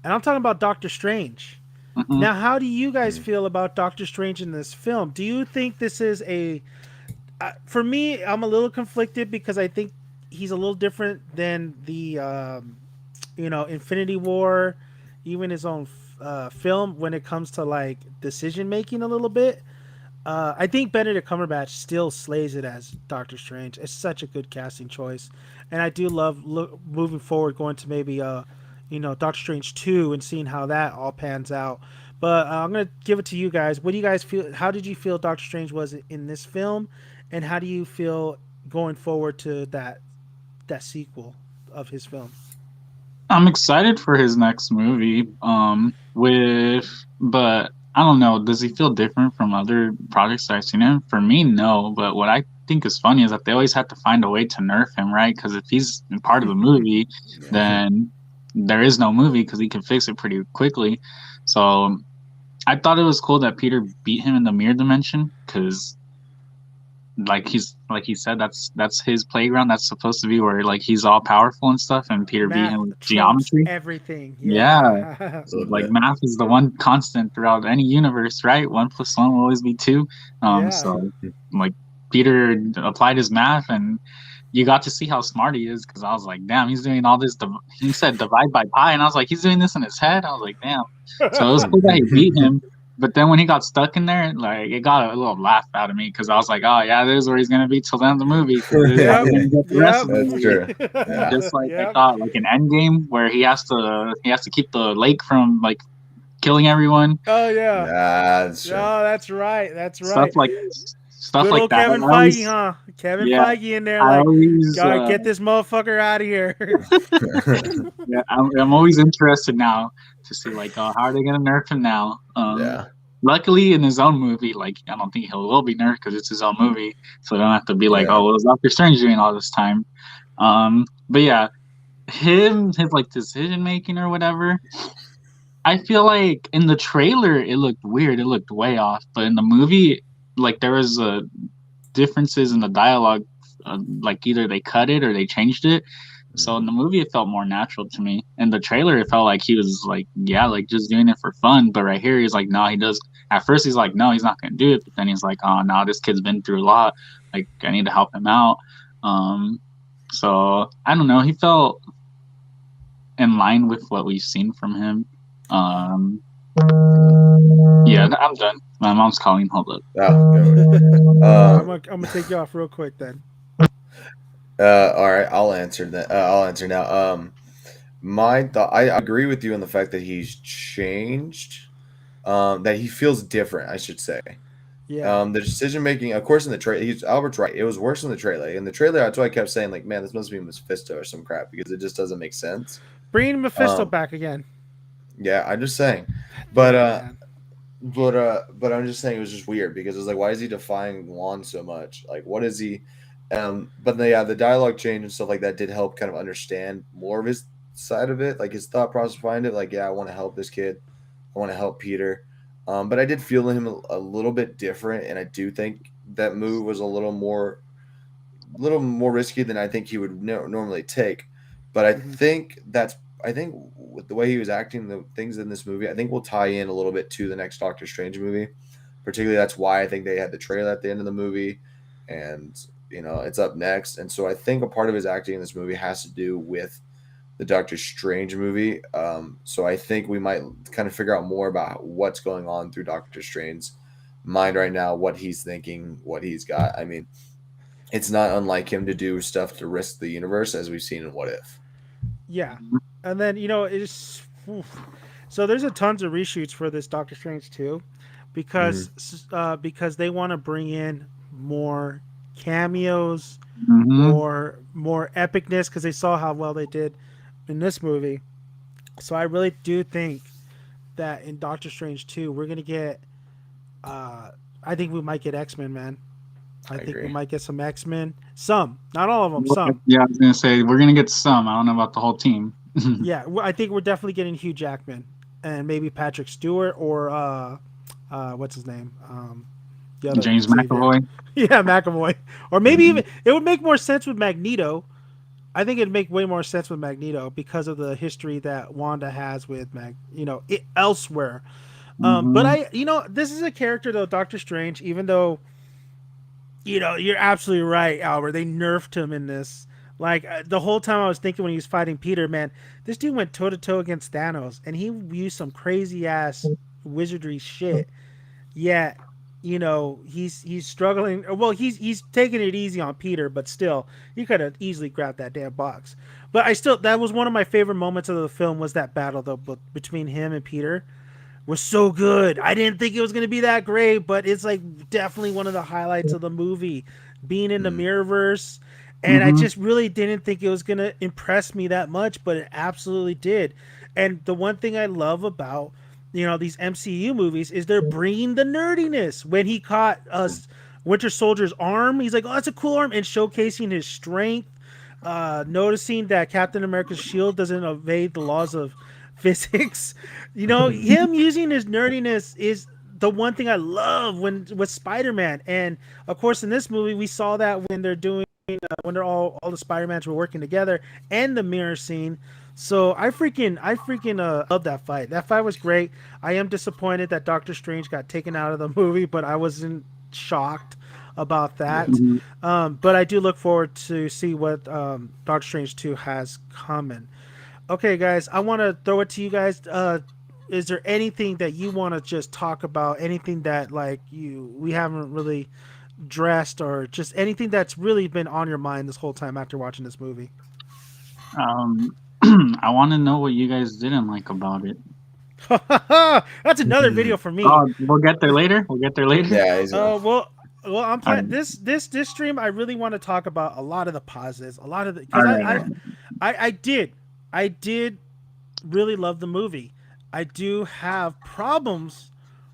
And I'm talking about Doctor Strange. Mhm. Now, how do you guys mm, feel about Doctor Strange in this film? Do you think this is a for me, I'm a little conflicted because I think he's a little different than the Infinity War, even his own film, when it comes to like decision making a little bit. I think Benedict Cumberbatch still slays it as Doctor Strange. It's such a good casting choice, and I do love moving forward, going to maybe Doctor Strange 2 and seeing how that all pans out. But I'm gonna give it to you guys. What do you guys feel? How did you feel Doctor Strange was in this film, and how do you feel going forward to that sequel of his film? I'm excited for his next movie. But I don't know. Does he feel different from other projects that I've seen him? For me, no. But what I think is funny is that they always have to find a way to nerf him, right? Because if he's part of the movie, yeah, then there is no movie because he can fix it pretty quickly. So I thought it was cool that Peter beat him in the mirror dimension because like he said, that's his playground. That's supposed to be where like he's all powerful and stuff, and Peter beat Math him with trumps geometry. everything. Yeah, Yeah. a so little like bit. math is the one constant throughout any universe, right? 1+1 will always be two. Yeah. So like Peter applied his math, and you got to see how smart he is because I was like, damn, he's doing all this. He said divide by pi, and I was like, he's doing this in his head. I was like, damn. So it was cool that he beat him. But then when he got stuck in there, like it got a little laugh out of me because I was like, oh yeah, this is where he's gonna be till the end of the movie because this is how Yep. we're gonna get the rest Yep. of the That's movie. true. Yeah, Just like I Yep. thought, like an Endgame where he has to keep the lake from like killing everyone, Oh yeah. that's true. Oh, that's right. That's stuff right. like stuff Good like old that. Kevin I Feige, always, huh? Kevin yeah, Feige in there, I like, always, gotta get this motherfucker out of here. yeah, I'm always interested now to see like, how are they gonna nerf him now? Yeah. luckily in his own movie, like I don't think he will be nerfed because it's his own movie, so they don't have to be like, Yeah. oh, what was Doctor Strange doing all this time? But yeah, his like decision making or whatever. I feel like in the trailer it looked weird, it looked way off, but in the movie, like there was differences in the dialogue, like either they cut it or they changed it. So in the movie, it felt more natural to me. In the trailer, it felt like he was like, yeah, like just doing it for fun. But right here, he's like, no, he does. At first, he's like, no, he's not gonna do it. But then he's like, oh, no, this kid's been through a lot. Like, I need to help him out. Um, so I don't know. He felt in line with what we've seen from him. Um, yeah, I'm done. My mom's calling. Hold up. I'm gonna take you off real quick then. All right, I'll answer that. I'll answer now. My thought, I agree with you on the fact that he's changed. That he feels different, I should say. Yeah. The decision making, of course, in the trailer, he's Albert's right. It was worse in the trailer. In the trailer, that's why I kept saying, like, man, this must be Mephisto or some crap because it just doesn't make sense. Bringing Mephisto Um, back again. yeah, I'm just saying, but Damn, man. but I'm just saying it was just weird because it's like, why is he defying Juan so much? Like, what is he? But the dialogue change and stuff like that did help kind of understand more of his side of it, like his thought process behind it. Like, yeah, I want to help this kid, I want to help Peter, but I did feel him a little bit different, and I do think that move was a little more risky than I think he would normally take. But Mhm. I think with the way he was acting, the things in this movie, I think will tie in a little bit to the next Doctor Strange movie. Particularly, that's why I think they had the trailer at the end of the movie, and it's up next. And so I think a part of his acting in this movie has to do with the Doctor Strange movie. So I think we might kind of figure out more about what's going on through Doctor Strange's mind right now, what he's thinking, what he's got. I mean, it's not unlike him to do stuff to risk the universe, as we've seen in What If. Yeah, and then it's so there's a tons of reshoots for this Doctor Strange too, Mm-hmm. because they want to bring in more cameos, Mm-hmm. more epicness because they saw how well they did in this movie. So I really do think that in Doctor Strange 2 we're gonna get. Uh, I think we might get X-Men, man. I I think we agree. might get some X-Men. Some, not all of them. Some. Yeah, I was gonna say we're gonna get some. I don't know about the whole team. Yeah, I think we're definitely getting Hugh Jackman and maybe Patrick Stewart or what's his name? The other James Xavier. McAvoy. Yeah, McAvoy. Or maybe Mm-hmm. even it would make more sense with Magneto. I think it'd make way more sense with Magneto because of the history that Wanda has with elsewhere. But Mm-hmm. this is a character though, Doctor Strange. Even though you're absolutely right, Albert. They nerfed him in this. Like the whole time I was thinking when he was fighting Peter, man, this dude went toe to toe against Thanos, and he used some crazy ass wizardry shit. Yet, he's struggling. Well, he's taking it easy on Peter, but still, he could have easily grabbed that damn box. But that was one of my favorite moments of the film was that battle though, between him and Peter was so good. I didn't think it was going to be that great, but it's like definitely one of the highlights of the movie, being in the Mm. Mirrorverse. And I Mm-hmm. just really didn't think it was going to impress me that much, but it absolutely did. And the one thing I love about these MCU movies is they're bringing the nerdiness. When he caught us Winter Soldier's arm, he's like, "Oh, that's a cool arm," and showcasing his strength. Noticing that Captain America's shield doesn't evade the laws of physics. Him using his nerdiness is the one thing I love when with Spider-Man. And of course, in this movie, we saw that when they're doing when they're all the Spider-Mans were working together and the mirror scene. So I freaking love that fight. That fight was great. I am disappointed that Doctor Strange got taken out of the movie, but I wasn't shocked about that. Mm-hmm. But I do look forward to see what Doctor Strange 2 has coming. Okay, guys, I want to throw it to you guys. Is there anything that you want to just talk about? Anything that like we haven't really dressed, or just anything that's really been on your mind this whole time after watching this movie? Um, I want to know what you guys didn't like about it. That's another video for me. Oh, we'll get there later. We'll get there later. Yeah, he's Well, I'm All playing right. this stream. I really want to talk about a lot of the positives, a lot of the All because right. All right. I did really love the movie. I do have problems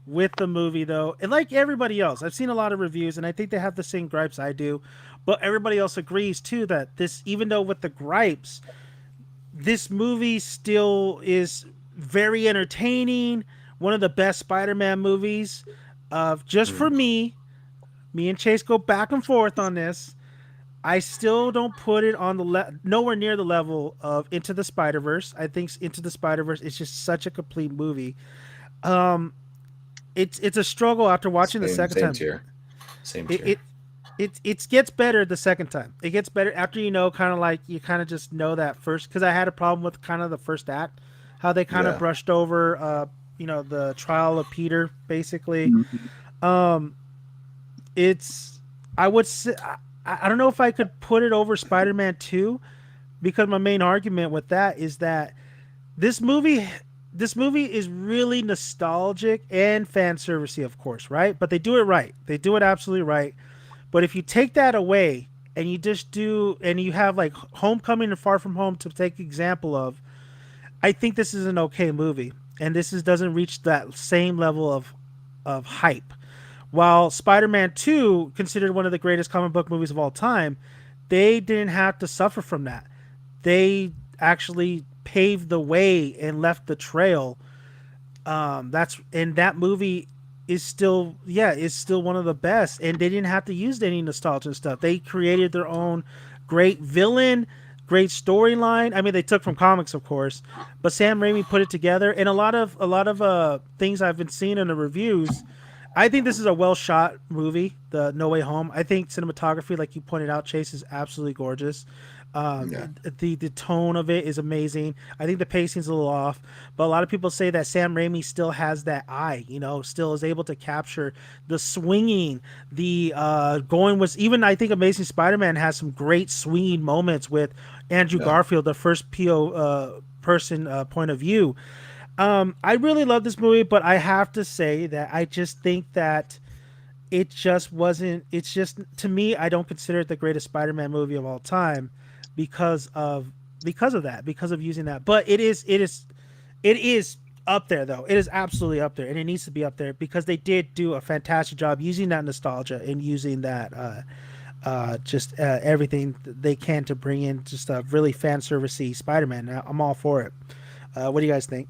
with the movie though, and like everybody else, I've seen a lot of reviews, and I think they have the same gripes I do, but everybody else agrees too that this, even though with the gripes, this movie still is very entertaining. One of the best Spider-Man movies. Just for Mm. me and Chase go back and forth on this. I still don't put it on the nowhere near the level of Into the Spider Verse. I think Into the Spider Verse is just such a complete movie. Um, it's a struggle after watching the Same second same time. tier, same It tier. it it gets better the second time. It gets better after you know, kind of like you kind of just know that first. Because I had a problem with kind of the first act, how they kind of Yeah, brushed over, the trial of Peter, basically. Mhm. Um, it's I would say I don't know if I could put it over Spider-Man 2, because my main argument with that is that this movie this movie is really nostalgic and fan servicey, of course, right? But they do it right. They do it absolutely right. But if you take that away and you just do, and you have like Homecoming and Far From Home to take example of, I think this is an okay movie, and this is doesn't reach that same level of hype. While Spider-Man 2, considered one of the greatest comic book movies of all time, they didn't have to suffer from that. They actually paved the way and left the trail. That's and that movie is still one of the best, and they didn't have to use any nostalgia stuff. They created their own great villain, great storyline. I mean, they took from comics, of course, but Sam Raimi put it together. And a lot of things I've been seeing in the reviews, I think this is a well shot movie, the No Way Home. I think cinematography, like you pointed out, Chase, is absolutely gorgeous. yeah, The tone of it is amazing. I think the pacing's a little off, but a lot of people say that Sam Raimi still has that eye. Still is able to capture the swinging, the going was even. I think Amazing Spider-Man has some great swinging moments with Andrew yeah. Garfield, the first person point of view. I really love this movie, but I have to say that I just think that it just wasn't. It's just, to me, I don't consider it the greatest Spider-Man movie of all time because of that, because of using that. But it is up there though. It is absolutely up there, and it needs to be up there because they did do a fantastic job using that nostalgia and using that just everything they can to bring in just a really fan servicey Spider-Man. I'm all for it. What do you guys think?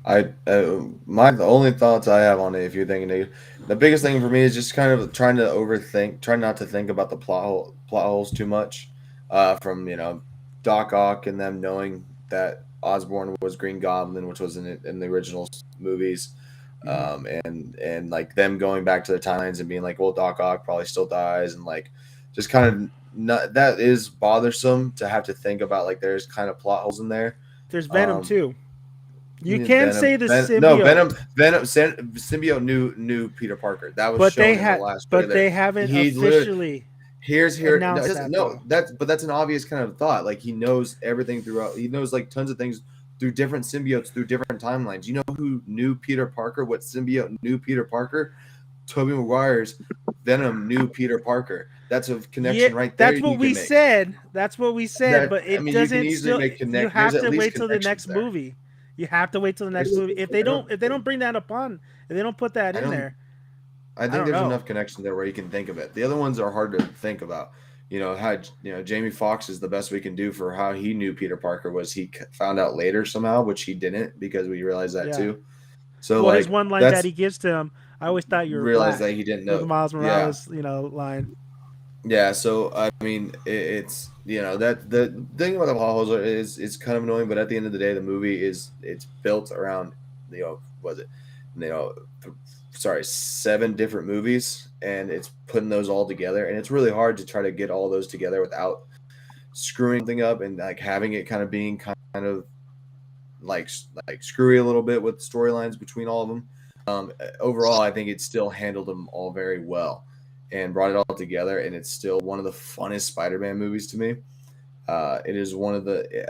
My the only thoughts I have on it, if you're thinking the biggest thing for me is just kind of trying to overthink, trying not to think about the plot holes too much. From Doc Ock and them knowing that Osborn was Green Goblin, which was in the original movies, Mm-hmm. and like them going back to their timelines and being like, well, Doc Ock probably still dies, and like just kind of not that is bothersome to have to think about. Like there's kind of plot holes in there. There's Venom Um, too. You can say Venom, the no, symbiote, Symbiote knew Peter Parker. That was but they shown in the had, last but trailer. they haven't He literally officially here's here. No, it announced doesn't. that No, though. that's an obvious kind of thought. Like he knows everything throughout. He knows like tons of things through different symbiotes through different timelines. You know who knew Peter Parker? What symbiote knew Peter Parker? Tobey Maguire's Venom knew Peter Parker. That's a Yeah, connection right there that's you what can we make. said. That's what we said, That but I it mean, you can doesn't easily still. make You connect. There's have at to least wait till the connections next there. movie. You have to wait till the next There's, movie. If I don't. they don't bring that upon, if they don't put that I in don't. there, I I think don't there's know. enough connection there where you can think of it. The other ones are hard to think about. How Jamie Foxx is the best we can do for how he knew Peter Parker was he found out later somehow, which he didn't because we realized that Yeah. too. So Well, his like one line that that's he gives to him, I always thought you were realized that black, he didn't with the know. Miles Yeah, Morales, line. yeah. So I mean, it's that the thing about the plot holes is it's kind of annoying, but at the end of the day, the movie it's built around was it you know sorry 7 different movies, and it's putting those all together, and it's really hard to try to get all those together without screwing something up and like having it kind of being kind of like like screwy a little bit with storylines between all of them. Overall, I think it still handled them all very well and brought it all together, and it's still one of the funnest Spider-Man movies to me. It is one of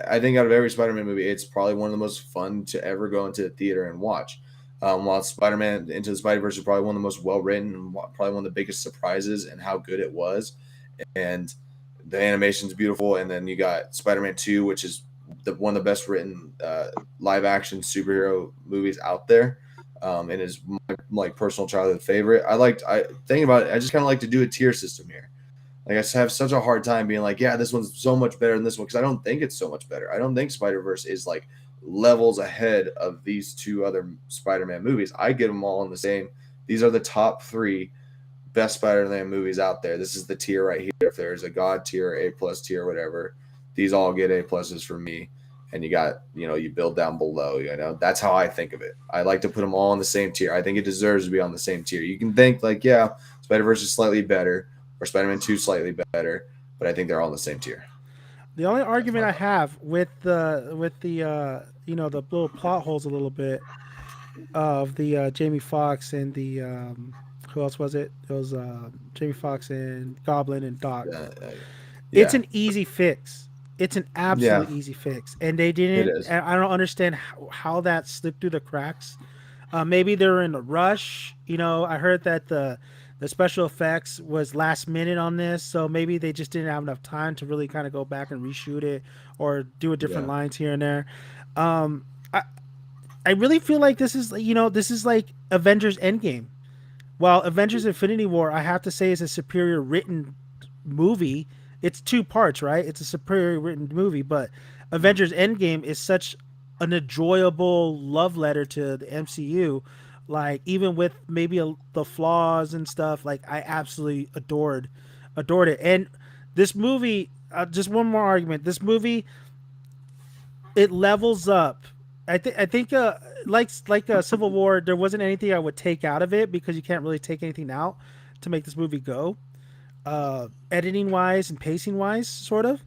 I think out of every Spider-Man movie, it's probably one of the most fun to ever go into the theater and watch. While Spider-Man Into the Spider-Verse is probably one of the most well-written, and probably one of the biggest surprises and how good it was, and the animation's beautiful. And then you got Spider-Man 2, which is one of the best written live-action superhero movies out there. and is my like personal childhood favorite. I thinking about it. I just kind of like to do a tier system here. Like I have such a hard time being like, yeah, this one's so much better than this one because I don't think it's so much better. I don't think Spider Verse is like levels ahead of these two other Spider-Man movies. I get them all in the same. These are the top three best Spider-Man movies out there. This is the tier right here. If there's a God tier, A plus tier, whatever, these all get A pluses from me. And you got, you build down below. That's how I think of it. I like to put them all on the same tier. I think it deserves to be on the same tier. You can think like, yeah, Spider Verse is slightly better, or Spider-Man 2 slightly better, but I think they're all in the same tier. The only That's argument my I thought. have with the the little plot holes a little bit of the Jamie Foxx and the who else was it? It was Jamie Foxx and Goblin and Doc. Uh, uh, It's yeah, an easy fix. It's an yeah, absolute easy fix, and they it didn't. is. And I don't understand how that slipped through the cracks. Maybe they were in a rush. I heard that the special effects was last minute on this, so maybe they just didn't have enough time to really kind of go back and reshoot it or do a different Yeah, lines here and there. Um, I I really feel like this is like Avengers Endgame. While Avengers Infinity War, I have to say, is a superior written movie. It's two parts, right? It's a superior written movie, but Avengers Endgame is such an enjoyable love letter to the MCU. Like even with maybe the flaws and stuff, like I absolutely adored it. And this movie, just one more argument. This movie it levels up. I think like Civil War, there wasn't anything I would take out of it because you can't really take anything out to make this movie go. Editing wise and pacing wise, sort of.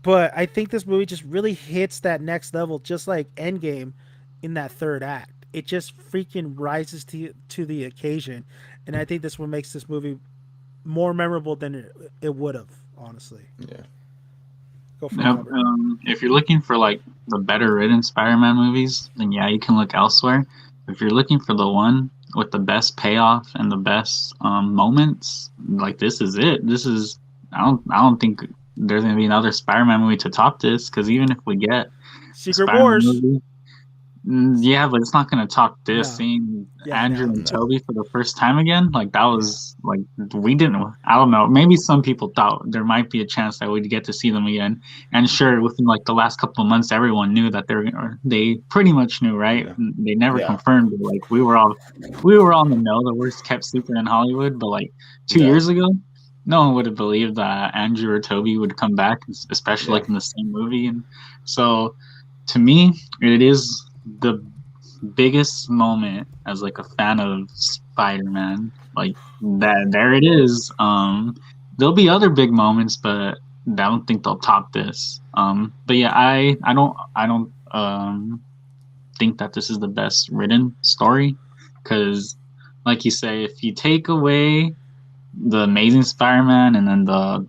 But I think this movie just really hits that next level, just like Endgame, in that third act. It just freaking rises to the occasion, and I think this one makes this movie more memorable than it would have. Honestly, yeah, go for it, Yep. Albert. If you're looking for like the better written Spider-Man movies, then yeah, you can look elsewhere. If you're looking for the one with the best payoff and the best moments, like this is it. This is I don't think there's gonna be another Spider-Man movie to top this because even if we get a Secret Spider-Man Wars. movie, yeah, but it's not gonna top this. No. Seeing Yeah, Andrew no. and no, Toby for the first time again, like that Yeah. was like we didn't. I don't know. Maybe some people thought there might be a chance that we'd get to see them again. And sure, within like the last couple of months, everyone knew that they pretty much knew, right? yeah, They never yeah, confirmed. But like we were all in the know. The worst kept secret in Hollywood. But like 2 years no, ago, no one would have believed that Andrew or Toby would come back, especially yeah, like in the same movie. And so, to me, it is the biggest moment as like a fan of Spider-Man. Like that, there it is. There'll be other big moments, but I don't think they'll top this. But yeah, I don't think that this is the best written story because, like you say, if you take away the Amazing Spider-Man and then the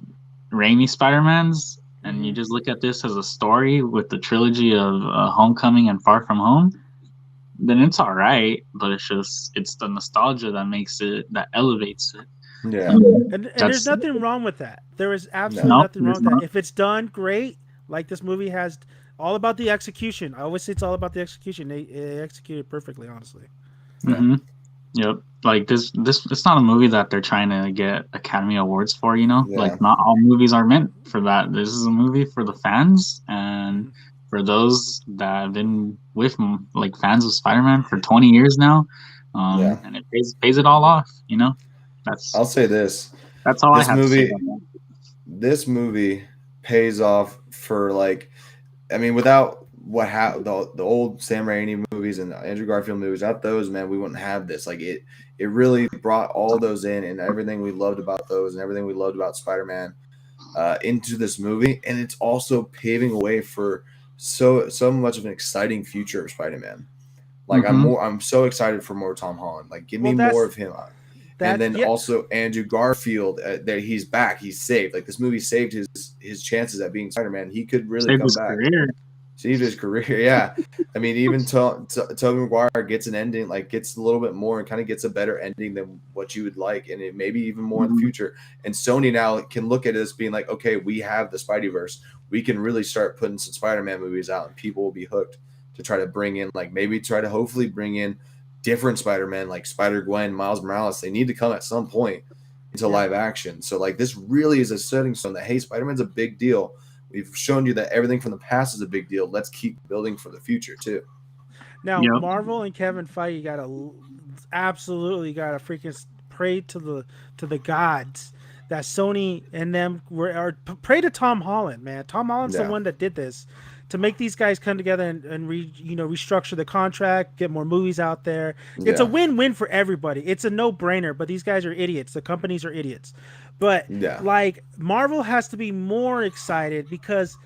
Raimi Spider-Mans, and you Hmm. just look at this as a story with the trilogy of Homecoming and Far From Home, then it's all right. But it's the nostalgia that makes it that elevates it. yeah, And there's That's nothing wrong with that. There is absolutely no, no, nothing wrong there's with that. not. If it's done great, like this movie has, all about the execution. I always say it's all about the execution. They executed perfectly, honestly. yeah, Mm-hmm. Yep. Like this, it's not a movie that they're trying to get Academy Awards for. Like yeah, not all movies are meant for that. This is a movie for the fans and for those that have been with like fans of Spider-Man for 20 years now. yeah. And it pays it all off. That's I'll say this: that's all I this have to say movie, about that. this movie pays off for like, I mean, without the old Sam Raimi movies and the Andrew Garfield movies, without those, man, we wouldn't have this. Like it really brought all those in and everything we loved about those and everything we loved about Spider Man into this movie, and it's also paving a way for so much of an exciting future of Spider Man. Like Mm-hmm. I'm so excited for more Tom Holland. Like give Well, me more of him. And then yeah. also Andrew Garfield, that he's back, he's saved. Like this movie saved his chances at being Spider Man. He could really Saved come his back, career. saved his career. Yeah, I mean even Tobey Maguire gets an ending, like gets a little bit more and kind of gets a better ending than what you would like, and it maybe even more in the Mm-hmm. future. And Sony now can look at this being like, okay, we have the Spideyverse. We can really start putting some Spider Man movies out, and people will be hooked to try to bring in, like maybe try to hopefully bring in different Spider-Man like Spider-Gwen, Miles Morales, they need to come at some point into live action. So like this really is a setting stone that, hey, Spider-Man's a big deal. We've shown you that everything from the past is a big deal. Let's keep building for the future too. Now Yep. Marvel and Kevin Feige absolutely gotta freaking pray to the gods that Sony and them were, or pray to Tom Holland, man. Tom Holland's the Yeah. one that did this to make these guys come together and restructure the contract, get more movies out there. It's a Yeah. win-win for everybody. It's a no-brainer, but these guys are idiots. The companies are idiots. But Yeah. like Marvel has to be more excited because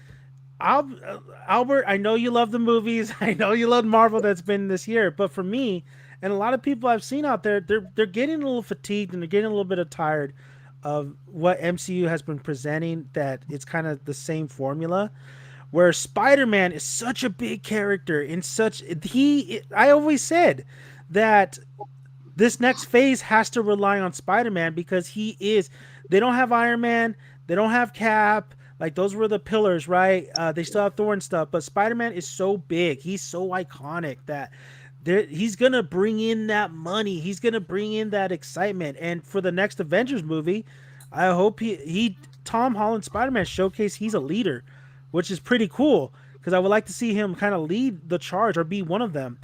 Albert, I know you love the movies. I know you love Marvel that's been this year, but for me and a lot of people I've seen out there, they're getting a little fatigued and they're getting a little bit of tired of what MCU has been presenting. That it's kind of the same formula. Where Spider-Man is such a big character in such I always said that this next phase has to rely on Spider-Man because he is. They don't have Iron Man. They don't have Cap. Like those were the pillars, right? They still have Thor and stuff, but Spider-Man is so big. He's so iconic that he's gonna bring in that money. He's gonna bring in that excitement. And for the next Avengers movie, I hope he Tom Holland Spider-Man showcase he's a leader, which is pretty cool because I would like to see him kind of lead the charge or be one of them.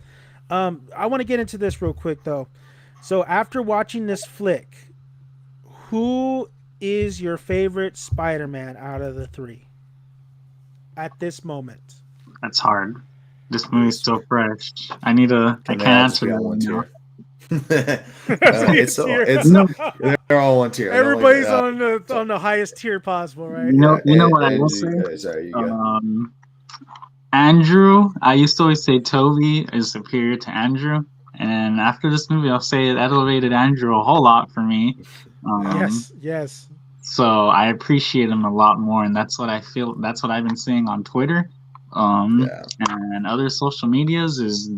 I want to get into this real quick though. So after watching this flick, who is your favorite Spider-Man out of the three at this moment? That's hard. This movie's still fresh. I need a. I can't answer that one now. It's No, they're all one tier. Everybody's on the highest tier possible, right? you know what I will say. Sorry, you go. Andrew, I used to always say Toby is superior to Andrew, and after this movie, I'll say it elevated Andrew a whole lot for me. Yes. So I appreciate him a lot more, and that's what I feel. That's what I've been seeing on Twitter, and other social medias. Is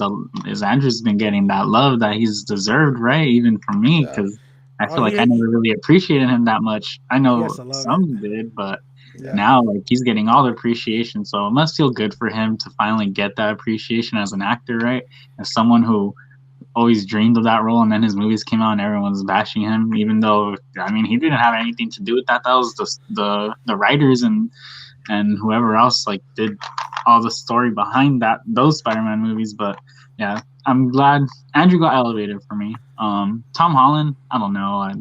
Andrew's been getting that love that he's deserved, right? Even from me, because I feel like I never really appreciated him that much. I know some did, but now like he's getting all the appreciation. So it must feel good for him to finally get that appreciation as an actor, right? As someone who always dreamed of that role, and then his movies came out and everyone's bashing him, even though I mean he didn't have anything to do with that. That was the writers and whoever else like did all the story behind those Spider-Man movies. But yeah, I'm glad Andrew got elevated for me. Tom Holland, I don't know,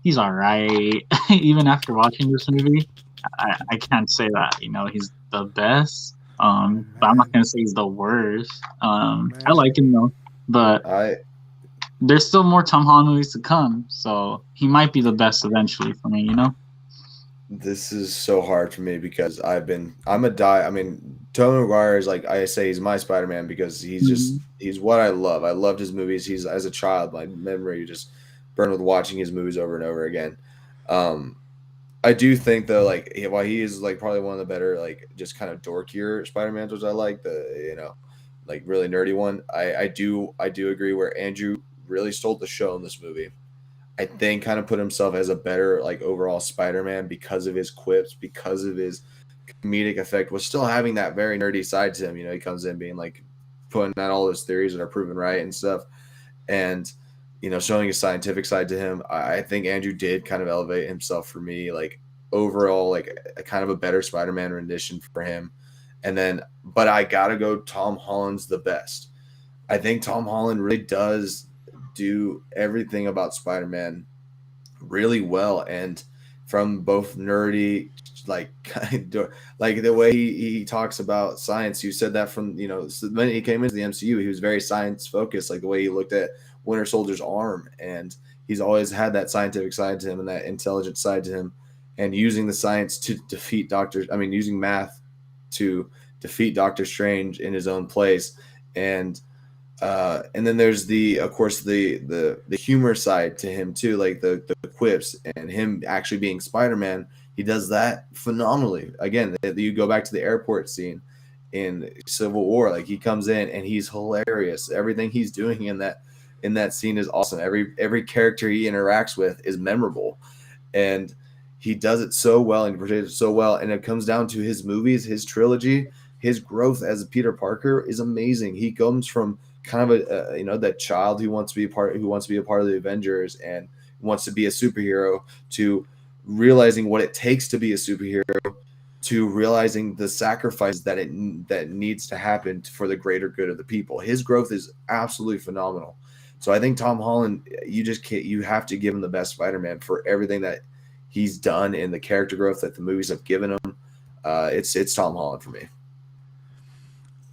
he's all right. Even after watching this movie, I can't say that he's the best. But I'm not gonna say he's the worst. I like him though. But there's still more Tom Holland movies to come, so he might be the best eventually for me, This is so hard for me because I mean, Tobey Maguire is like I say he's my Spider-Man because he's what I love. I loved his movies. He's as a child, my memory just burned with watching his movies over and over again. I do think though, like while he is like probably one of the better, like just kind of dorkier Spider-Mans, which I like like really nerdy one. I do agree where Andrew really stole the show in this movie. I think kind of put himself as a better like overall Spider-Man because of his quips, because of his comedic effect, was still having that very nerdy side to him. He comes in being like putting out all those theories that are proven right and stuff, and showing his scientific side to him. I think Andrew did kind of elevate himself for me, like overall, like a kind of a better Spider-Man rendition for him. And then, but I gotta go. Tom Holland's the best. I think Tom Holland really does do everything about Spider-Man really well, and from both nerdy, like kind of like the way he talks about science. You said that from when he came into the MCU, he was very science focused, like the way he looked at Winter Soldier's arm, and he's always had that scientific side to him and that intelligent side to him, and using the science to defeat using math to defeat Doctor Strange in his own place. And then there's of course the humor side to him too, like the quips, and him actually being Spider-Man. He does that phenomenally. Again, you go back to the airport scene in Civil War, like he comes in and he's hilarious. Everything he's doing in that scene is awesome. Every character he interacts with is memorable, and he does it so well and portrays it so well. And it comes down to his movies, his trilogy, his growth as Peter Parker is amazing. He comes from kind of that child who wants to be a part of the Avengers and wants to be a superhero, to realizing what it takes to be a superhero, to realizing the sacrifices that needs to happen for the greater good of the people. His growth is absolutely phenomenal. So I think Tom Holland, you just can't, you have to give him the best Spider-Man for everything that he's done and the character growth that the movies have given him. It's Tom Holland for me.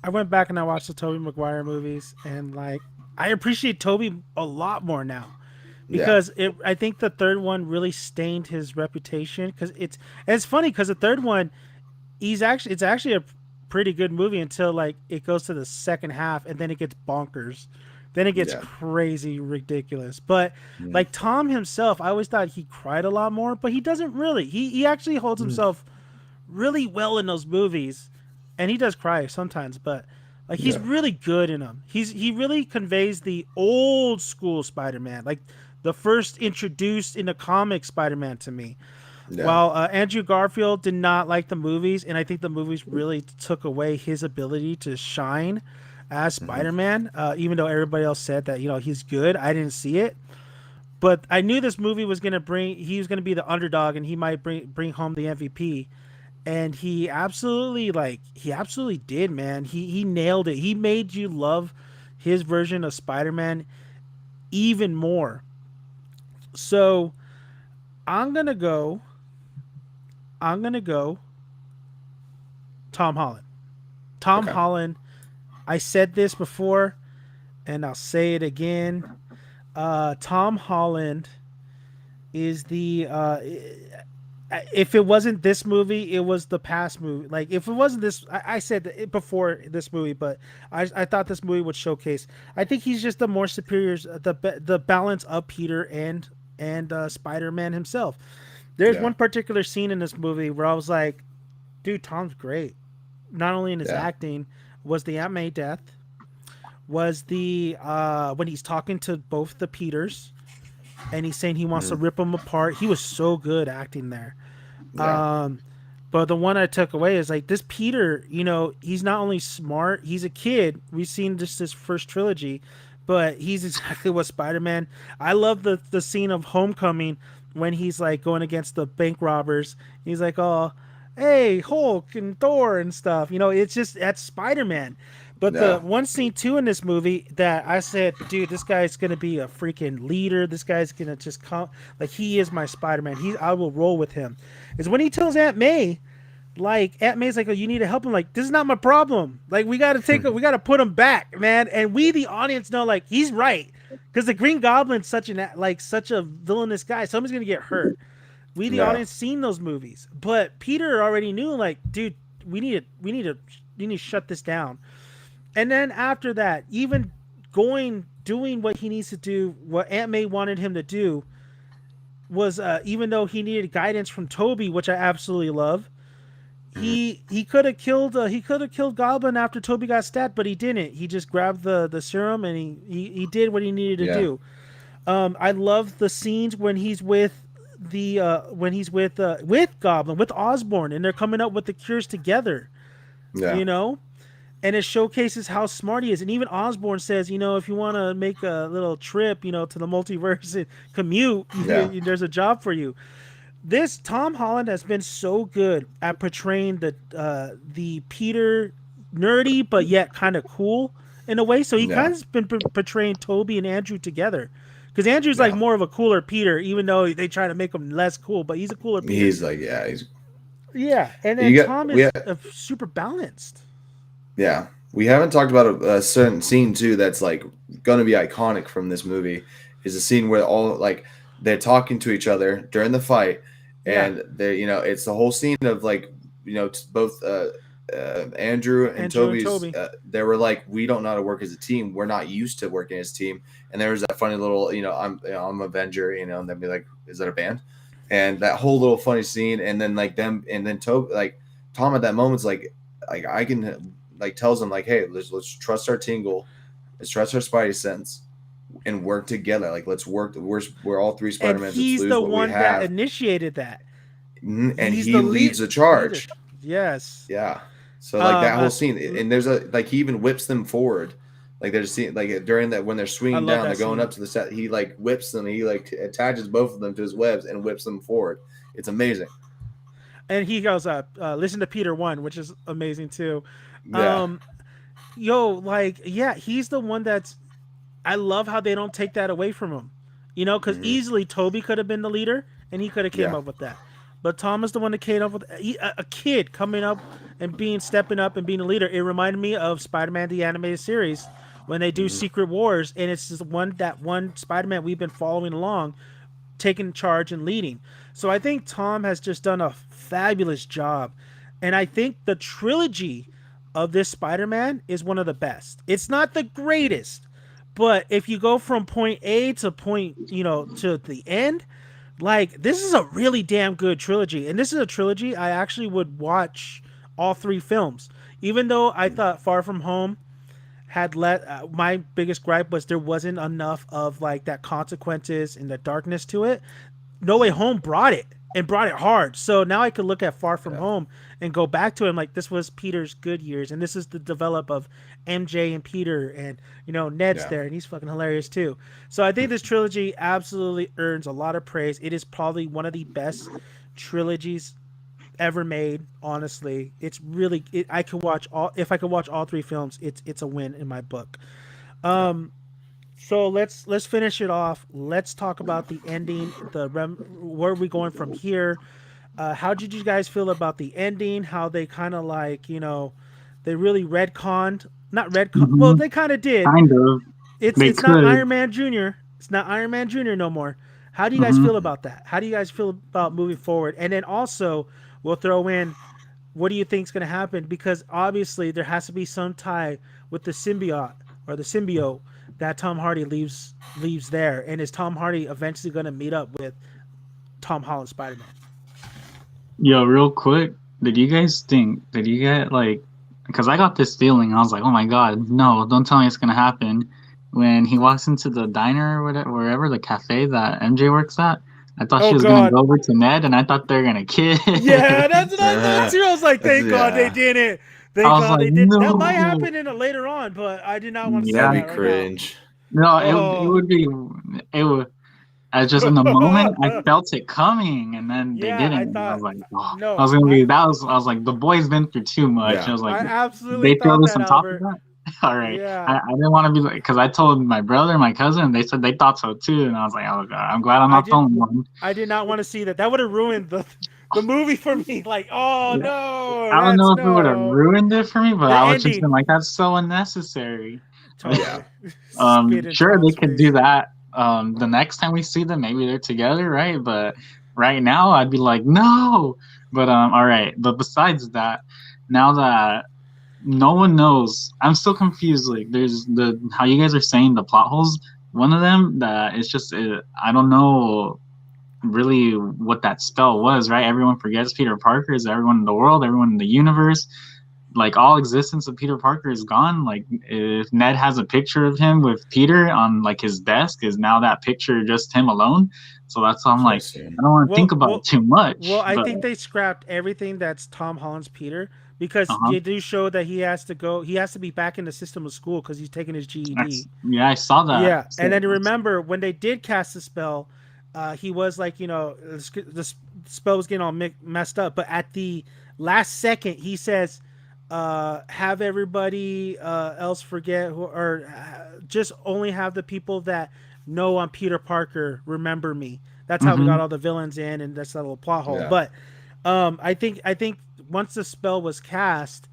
I went back and I watched the Tobey Maguire movies, and like I appreciate Tobey a lot more now Yeah. because I think the third one really stained his reputation because it's funny because the third one it's actually a pretty good movie until like it goes to the second half and then it gets bonkers. Then it gets Yeah. crazy ridiculous. But Mm. like Tom himself, I always thought he cried a lot more, but he doesn't really. He actually holds Mm. himself really well in those movies. And he does cry sometimes, but like he's Yeah. really good in them. He really conveys the old school Spider-Man, like the first introduced in the comic Spider-Man to me. Yeah. While Andrew Garfield did not like the movies, and I think the movies really took away his ability to shine as Hmm. Spider Man. Even though everybody else said that he's good, I didn't see it, but I knew this movie was gonna bring. He was gonna be the underdog, and he might bring home the MVP. And he absolutely did, man. He nailed it. He made you love his version of Spider Man even more. So I'm gonna go. I'm gonna go. Tom Holland. Tom Okay. Holland. I said this before, and I'll say it again. Tom Holland is the if it wasn't this movie, it was the past movie. Like if it wasn't this, I said it before this movie, but I thought this movie would showcase. I think he's just the more superior, the balance of Peter and Spider Man himself. There's Yeah. one particular scene in this movie where I was like, dude, Tom's great. Not only in his Yeah. acting, was the Aunt May death, was the when he's talking to both the Peters and he's saying he wants to Hmm. rip them apart. He was so good acting there. Yeah. Um, but the one I took away is like this Peter. He's not only smart. He's a kid. We've seen just this first trilogy, but he's exactly what Spider Man. I love the scene of Homecoming when he's like going against the bank robbers. He's like, oh, hey, Hulk and Thor and stuff. It's just that's Spider Man. But the Yeah. one scene too in this movie that I said, dude, this guy's gonna be a freaking leader. This guy's gonna just come like he is my Spider Man. I will roll with him. Is when he tells Aunt May, like Aunt May's like, oh, you need to help him. Like this is not my problem. Like we gotta put him back, man. And we the audience know like he's right because the Green Goblin's such a villainous guy. Someone's gonna get hurt. We the Yeah. audience seen those movies, but Peter already knew like, dude, we need to shut this down. And then after that, even doing what he needs to do, what Aunt May wanted him to do was even though he needed guidance from Toby, which I absolutely love, Hmm. he could have killed Goblin after Toby got stabbed, but he didn't. He just grabbed the serum and he did what he needed to Yeah. do. I love the scenes when he's with with Goblin, with Osborn, and they're coming up with the cures together. Yeah. You know, and it showcases how smart he is. And even Osborn says, if you want to make a little trip, to the multiverse and commute, Yeah. there's a job for you. This Tom Holland has been so good at portraying the Peter nerdy but yet kind of cool in a way. So he Yeah. kind of been portraying Toby and Andrew together. Because Andrew's like Yeah. more of a cooler Peter, even though they try to make him less cool, but he's a cooler Peter. He's like, yeah, he's Yeah, and then you got Tom we is super balanced. yeah. We haven't talked about a certain scene too that's like gonna be iconic from this movie. Is a scene where all like they're talking to each other during the fight, Yeah, and they it's the whole scene of like both Andrew and Andrew and Toby's. Toby. They were like, we don't know how to work as a team. We're not used to working as a team. And there was that funny little I'm Avenger, and they'd be like, is that a band? And that whole little funny scene, and then like them, and then Toby like Tom at that moment's like I can like tells them like, hey, let's trust our tingle, let's trust our spidey sense, and work together. Like let's work. We're all three And Spider-Mans. Let's he's lose the what we one that have. initiated that. And He's he the leads the leader. charge. Yes. Yeah. So like that Uh, whole scene, and there's a like he even whips them forward Like they're seeing like during that when they're I swinging love down, that they're going scene. up to the set. He like whips them. He like attaches both of them to his webs and whips them forward. It's amazing. And he goes up, listen to Peter one, which is amazing too. Yeah. Um, yo, like, yeah, he's the one that's. I love how they don't take that away from him. You know, because Hmm. easily Toby could have been the leader, and he could have came Yeah. up with that. But Tom is the one that came up with a kid coming up and stepping up and being a leader. It reminded me of Spider-Man the animated series when they do Hmm. Secret Wars, and it's just one Spider-Man we've been following along, taking charge and leading. So I think Tom has just done a fabulous job. And I think the trilogy of this Spider-Man is one of the best. It's not the greatest, but if you go from point A to point, to the end, like this is a really damn good trilogy. And this is a trilogy I actually would watch all three films. Even though I thought Far From Home had let my biggest gripe was there wasn't enough of like that consequences and the darkness to it. No Way Home brought it and brought it hard. So now I could look at Far From Yeah. Home and go back to him like this was Peter's good years, and this is the develop of MJ and Peter, and Ned's Yeah. there, and he's fucking hilarious too. So I think this trilogy absolutely earns a lot of praise. It is probably one of the best trilogies ever made. Honestly, it's really. I could watch all. If I could watch all three films, it's a win in my book. Yeah. So let's finish it off. Let's talk about the ending. Where are we going from here? How did you guys feel about the ending? How they kind of like they really retconned, not retcon. Well, Mm-hmm. they kind of did. Kind of. It's They it's not could. Iron Man Junior. It's not Iron Man Junior no more. How do you guys feel Mm-hmm. about that? How do you guys feel about moving forward? And then also, we'll throw in what do you think is going to happen? Because obviously there has to be some tie with the symbiote or the symbiote that Tom Hardy leaves there. And is Tom Hardy eventually going to meet up with Tom Holland Spider Man? Yo, real quick, did you get like, because I got this feeling, I was like, oh my God, no, don't tell me it's gonna happen. When he walks into the diner or whatever, wherever the cafe that MJ works at, I thought Oh she was gonna God, go over to Ned, and I thought they were gonna kiss. yeah, that's what I thought too. I was like, That's thank God they yeah. didn't. I Thank was God like, they did. That might no. happen in a later on, but I did not want to see That'd Yeah, be that right now. cringe. no, it Oh, would be, it would. I just in the moment I felt it coming, and then they yeah, I didn't. And I was thought like, oh, I no, was gonna be. That was. I was like, the boy's been through too much. I Yeah. was like, I absolutely they throw thought this that, on top of Albert. that. All right, Yeah, I didn't want to be like, because I told my brother, my cousin, and they said they thought so too, and I was like, oh God, I'm glad I'm I not the did. only one. I did not want to see that. That would have ruined the movie for me. Like, oh Yeah. no, I don't that's know if it would have no. ruined it for me, but The I was just been ending, like, that's so unnecessary. Yeah. totally. Spit in Sure, they Tom's could do face. that. The next time we see them, maybe they're together, right? But right now, I'd be like, no. But all right. But besides that, now that no one knows, I'm still confused. Like, there's the how you guys are saying the plot holes. One of them that it's just I don't know really what that spell was, right? Everyone forgets Peter Parker is everyone in the world, everyone in the universe. Like all existence of Peter Parker is gone. Like if Ned has a picture of him with Peter on like his desk, is now that picture just him alone? So that's why I'm That's what I like, assume. I don't want to think Well, about it well, too well. much. I But think they scrapped everything that's Tom Holland's Peter because uh-huh. they do show that he has to go. He has to be back in the system of school because he's taking his GED. Yeah, I saw that. Yeah, and then remember when they did cast the spell, he was like, the spell was getting all messed up, but at the last second, he says, "Have everybody else forget, or just only have the people that know I'm Peter Parker remember me." That's how we got Mm-hmm. all the villains in, and that's that little plot hole. Yeah. But I think once the spell was cast,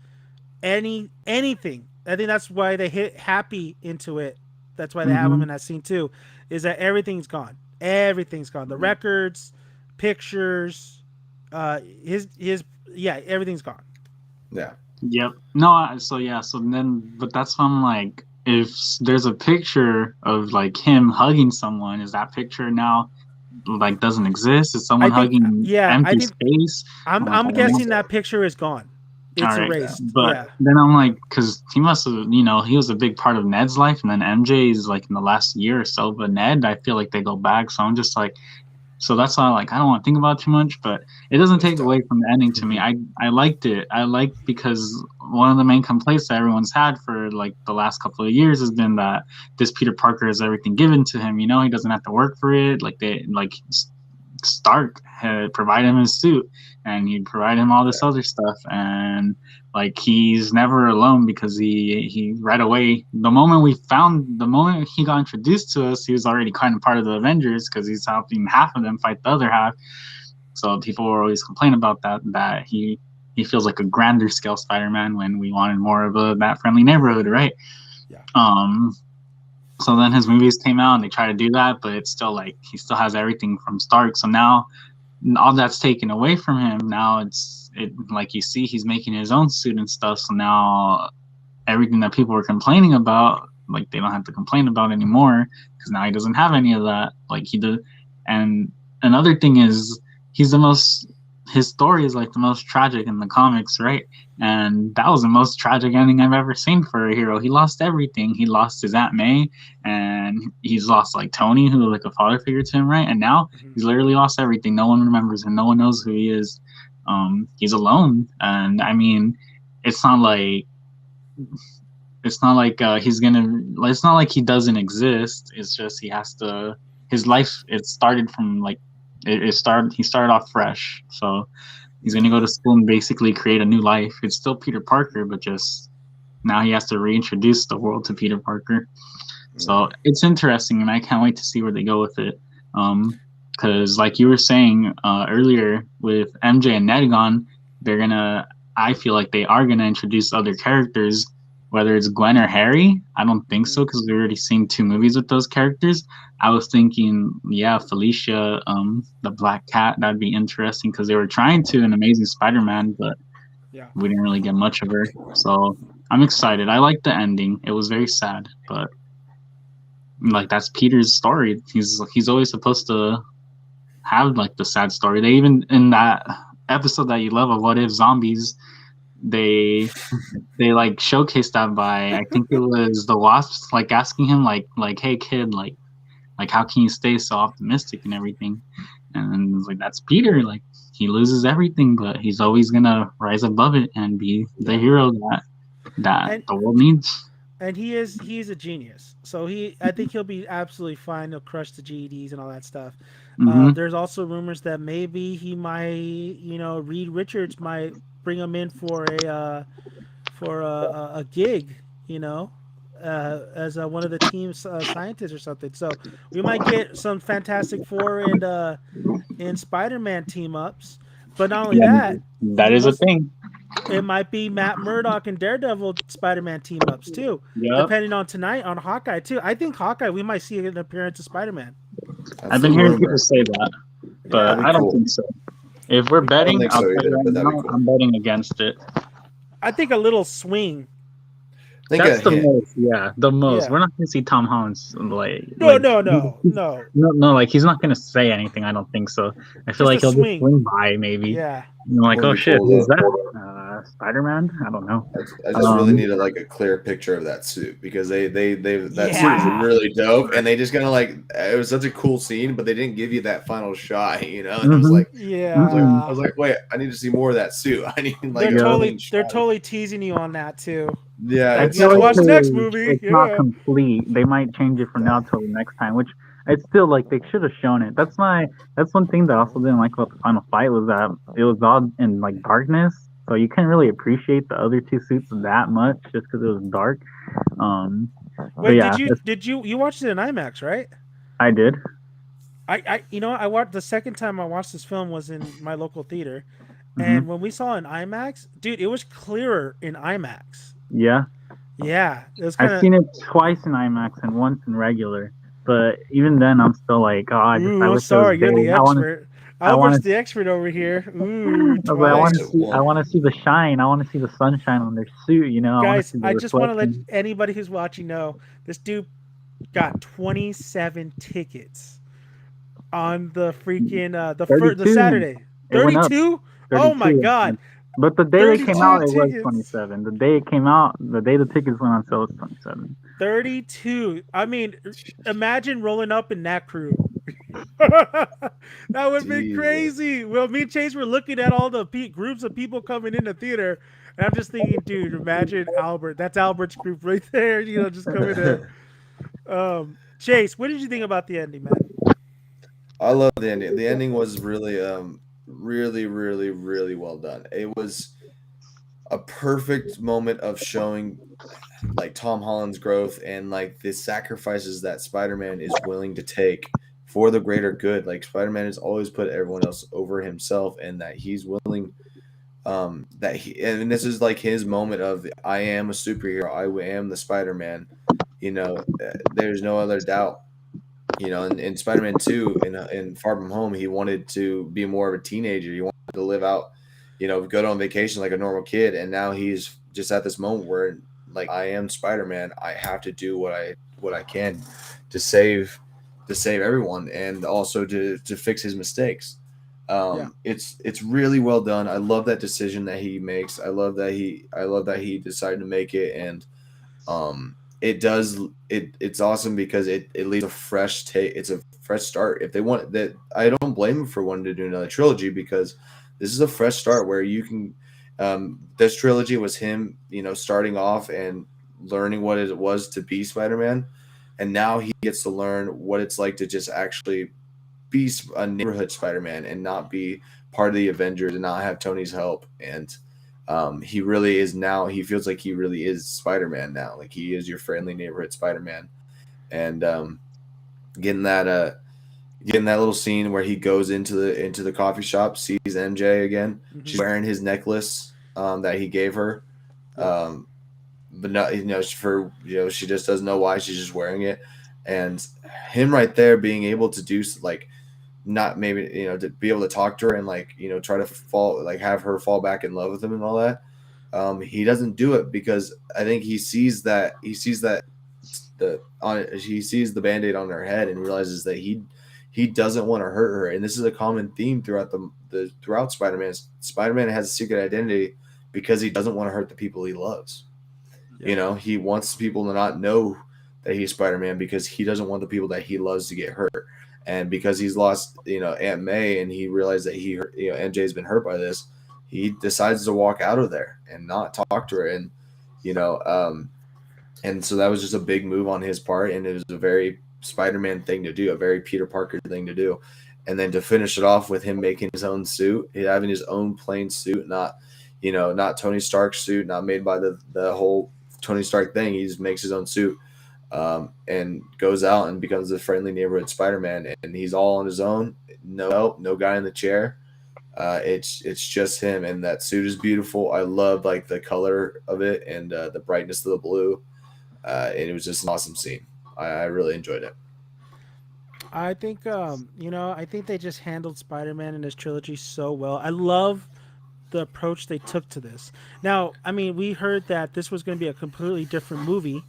anything. I think that's why they hit Happy into it. That's why they have him Mm-hmm. in that scene too. Is that everything's gone? Everything's gone. The Mhm. records, pictures, his yeah, everything's gone. Yeah. Yep. No, so yeah, so then, but that's why I'm like, if there's a picture of like him hugging someone, is that picture now like doesn't exist? Is I someone think hugging yeah, I empty think space? I'm like, I I'm I don't think know. guessing so. that picture is gone. All It's right, Yeah. erased. but Yeah. then I'm like, because he must have, he was a big part of Ned's life, and then MJ is like in the last year or so, but Ned, I feel like they go back, so I'm just like, So that's why like I don't want to think about it too much, but it doesn't It's take away dope. from the ending to me. I liked it. I liked because one of the main complaints that everyone's had for like the last couple of years has been that this Peter Parker has everything given to him. You know, he doesn't have to work for it. Like they like Stark had provided him his suit, and he'd provide him all this other stuff, and like he's never alone because he right away the moment he got introduced to us, he was already kind of part of the Avengers because he's helping half of them fight the other half. So people were always complaining about that he feels like a grander scale Spider-Man when we wanted more of a that friendly neighborhood, right? Yeah. So then his movies came out and they try to do that, but it's still like he still has everything from Stark. So now all that's taken away from him. Now it like you see he's making his own suit and stuff. So now everything that people were complaining about, like they don't have to complain about anymore because now he doesn't have any of that. Like he did. And another thing is he's the most his story is like the most tragic in the comics, right? And that was the most tragic ending I've ever seen for a hero. He lost everything. He lost his Aunt May, and he's lost like Tony, who was like a father figure to him, right? And now he's literally lost everything. No one remembers him. No one knows who he is. He's alone, and I mean, it's not like he's gonna. It's not like he doesn't exist. It's just he has to. His life. It started from like it started. He started off fresh, so he's gonna go to school and basically create a new life. It's still Peter Parker, but just now he has to reintroduce the world to Peter Parker. So it's interesting, and I can't wait to see where they go with it. Because like you were saying earlier, with MJ and Ned gone, they're gonna. I feel like they are gonna introduce other characters, whether it's Gwen or Harry. I don't think so because we've already seen 2 movies with those characters. I was thinking, yeah, Felicia, the Black Cat. That'd be interesting because they were trying to in Amazing Spider-Man, but Yeah. we didn't really get much of her. So I'm excited. I like the ending. It was very sad, but like that's Peter's story. He's always supposed to have like the sad story. They even in that episode that you love of What If Zombies, they like showcased that by I think it was the Wasps like asking him like hey kid like how can you stay so optimistic and everything, and it's like that's Peter, like he loses everything but he's always gonna rise above it and be the hero that And the world needs. and he's a genius. So I think he'll be absolutely fine. He'll crush the GEDs and all that stuff. Mm-hmm. There's also rumors that maybe he might, Reed Richards might bring him in for a gig, as one of the team's scientists or something. So we might get some Fantastic Four and Spider-Man team ups. But not only Yeah, that, that is a most thing. it might be Matt Murdock and Daredevil Spider-Man team ups too, Yep. depending on tonight on Hawkeye too. I think Hawkeye we might see an appearance of Spider-Man. That's I've the been hearing people rumor. say that, but That'd Yeah, be I don't cool. think so. If we're I don't betting, think I'll so tell you either, right but that'd be now, cool. I'm betting against it. I think a little swing. I think That's a the hint. most, yeah, the most. Yeah. We're not gonna see Tom Holland's like No, no, no, no. no, like he's not gonna say anything. I don't think so. I feel Just a like he'll just swing. swing by maybe. Yeah. And I'm like, Would oh be shit, cool who's though. that? Spider-Man? I don't know. I just really Um, need a clear picture of that suit because they that suit is Yeah. really dope and they just kind of like it was such a cool scene but they didn't give you that final shot, and mhm, I Yeah. was like wait, I need to see more of that suit. I need like They're a yeah. clean they're shot. totally teasing you on that too. Yeah, I Like it's you have feel to like watch the so next movie. it's not Yeah. complete. They might change it from now yeah. till the next time, which it's still like they should have shown it. That's one thing that I also didn't like about the final fight was that it was all in like darkness, so you couldn't really appreciate the other 2 suits that much just because it was dark. But Wait, yeah, you watched it in IMAX, right? I did. I watched the second time I watched this film was in my local theater, and Hmm. when we saw it in IMAX, dude, it was clearer in IMAX. Yeah, Yeah, it was I've kind seen it twice in IMAX and once in regular. But even then, I'm still like, oh, of. I Ooh, I'm wish it was sorry, you're day. the expert. I want Albert's the expert over here. I Ooh, was like, twice. I want to see the shine. I want to see the sunshine on their suit. I want to Guys, see the I just want to let reflection. anybody who's watching know this dude got 27 tickets on the freaking the 32. Saturday. It went up 32? Oh my 32. god. But the day they came 32 out, it was tickets. 27. The day it came out, the day the tickets went on sale was 27. 32. I mean, imagine rolling up in that crew. That would have been Jesus. crazy. Well, me and Chase were looking at all the groups of people coming in the theater, and I'm just thinking, dude, imagine Albert. That's Albert's group right there. Just coming in. Chase, what did you think about the ending, man? I love the ending. The ending was really, really well done. It was a perfect moment of showing like Tom Holland's growth and like the sacrifices that Spider-Man is willing to take for the greater good. Like Spider-Man has always put everyone else over himself, and that he's willing that he and this is like his moment of I am a superhero. I am the Spider-Man. There's no other doubt. In Spider-Man 2 in Far From Home, he wanted to be more of a teenager. He wanted to live out, go on vacation like a normal kid, and now he's just at this moment where like I am Spider-Man. I have to do what I can to save everyone and also to fix his mistakes. Yeah, It's really well done. I love that decision that he makes. I love that he decided to make it, and it does it's awesome because it leaves a fresh take. It's a fresh start. If they want that, I don't blame them for wanting to do another trilogy because this is a fresh start where you can. This trilogy was him, starting off and learning what it was to be Spider-Man, and now he gets to learn what it's like to just actually be a neighborhood Spider-Man and not be part of the Avengers and not have Tony's help. And he really is now. He feels like he really is Spider-Man now. Like he is your friendly neighborhood Spider-Man. And getting that uh, getting that little scene where he goes into the coffee shop, sees MJ again. hmm She's wearing his necklace that he gave her. yep, Um, but not for she just doesn't know why she's just wearing it, and him right there being able to do like not maybe to be able to talk to her and like try to fall like have her fall back in love with him and all that. He doesn't do it because I think he sees that he sees the band-aid on her head and realizes that he doesn't want to hurt her. And this is a common theme throughout the throughout Spider-Man has a secret identity because he doesn't want to hurt the people he loves. yep. He wants people to not know that he's Spider-Man because he doesn't want the people that he loves to get hurt. And because he's lost, Aunt May, and he realized that MJ's been hurt by this, he decides to walk out of there and not talk to her. And you know, and so that was just a big move on his part, and it was a very Spider-Man thing to do, a very Peter Parker thing to do. And then to finish it off with him making his own suit, having his own plain suit, not Tony Stark's suit, not made by the whole Tony Stark thing. He just makes his own suit, and goes out and becomes a friendly neighborhood Spider-Man, and he's all on his own. No help, no guy in the chair. It's just him, and that suit is beautiful. I love like the color of it and the brightness of the blue. And it was just an awesome scene. I really enjoyed it. I think I think they just handled Spider-Man in this trilogy so well. I love the approach they took to this. Now, I mean, we heard that this was going to be a completely different movie.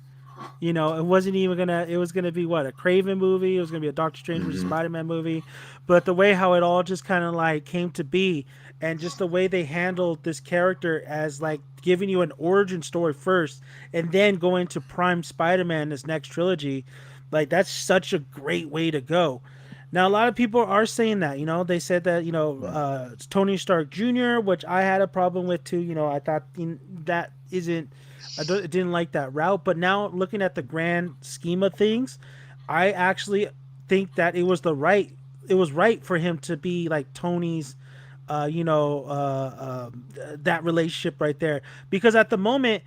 It wasn't even gonna. It was gonna be what, a Craven movie. It was gonna be a Doctor Strange versus Hmm. Spider Man movie. But the way how it all just kind of like came to be, and just the way they handled this character as like giving you an origin story first, and then going to Prime Spider Man this next trilogy, like that's such a great way to go. Now a lot of people are saying that. They said that it's Tony Stark Jr., which I had a problem with too. I thought that isn't. Didn't like that route. But now looking at the grand scheme of things, I actually think that it was right for him to be like Tony's that relationship right there, because at the moment,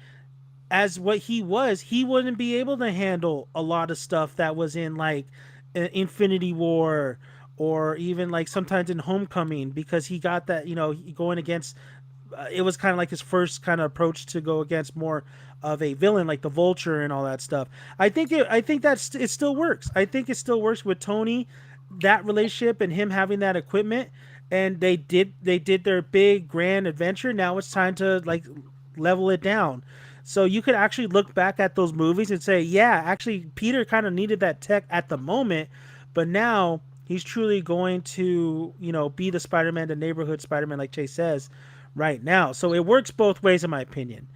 as what he wouldn't be able to handle a lot of stuff that was in like Infinity War, or even like sometimes in Homecoming, because he got that, going against it was kind of like his first kind of approach to go against more of a villain like the Vulture and all that stuff. I think that it still works. I think it still works with Tony, that relationship and him having that equipment, and they did their big grand adventure. Now it's time to like level it down. So you could actually look back at those movies and say, yeah, actually Peter kind of needed that tech at the moment, but now he's truly going to, be the Spider-Man, the neighborhood Spider-Man, like Chase says, right now. So it works both ways, in my opinion.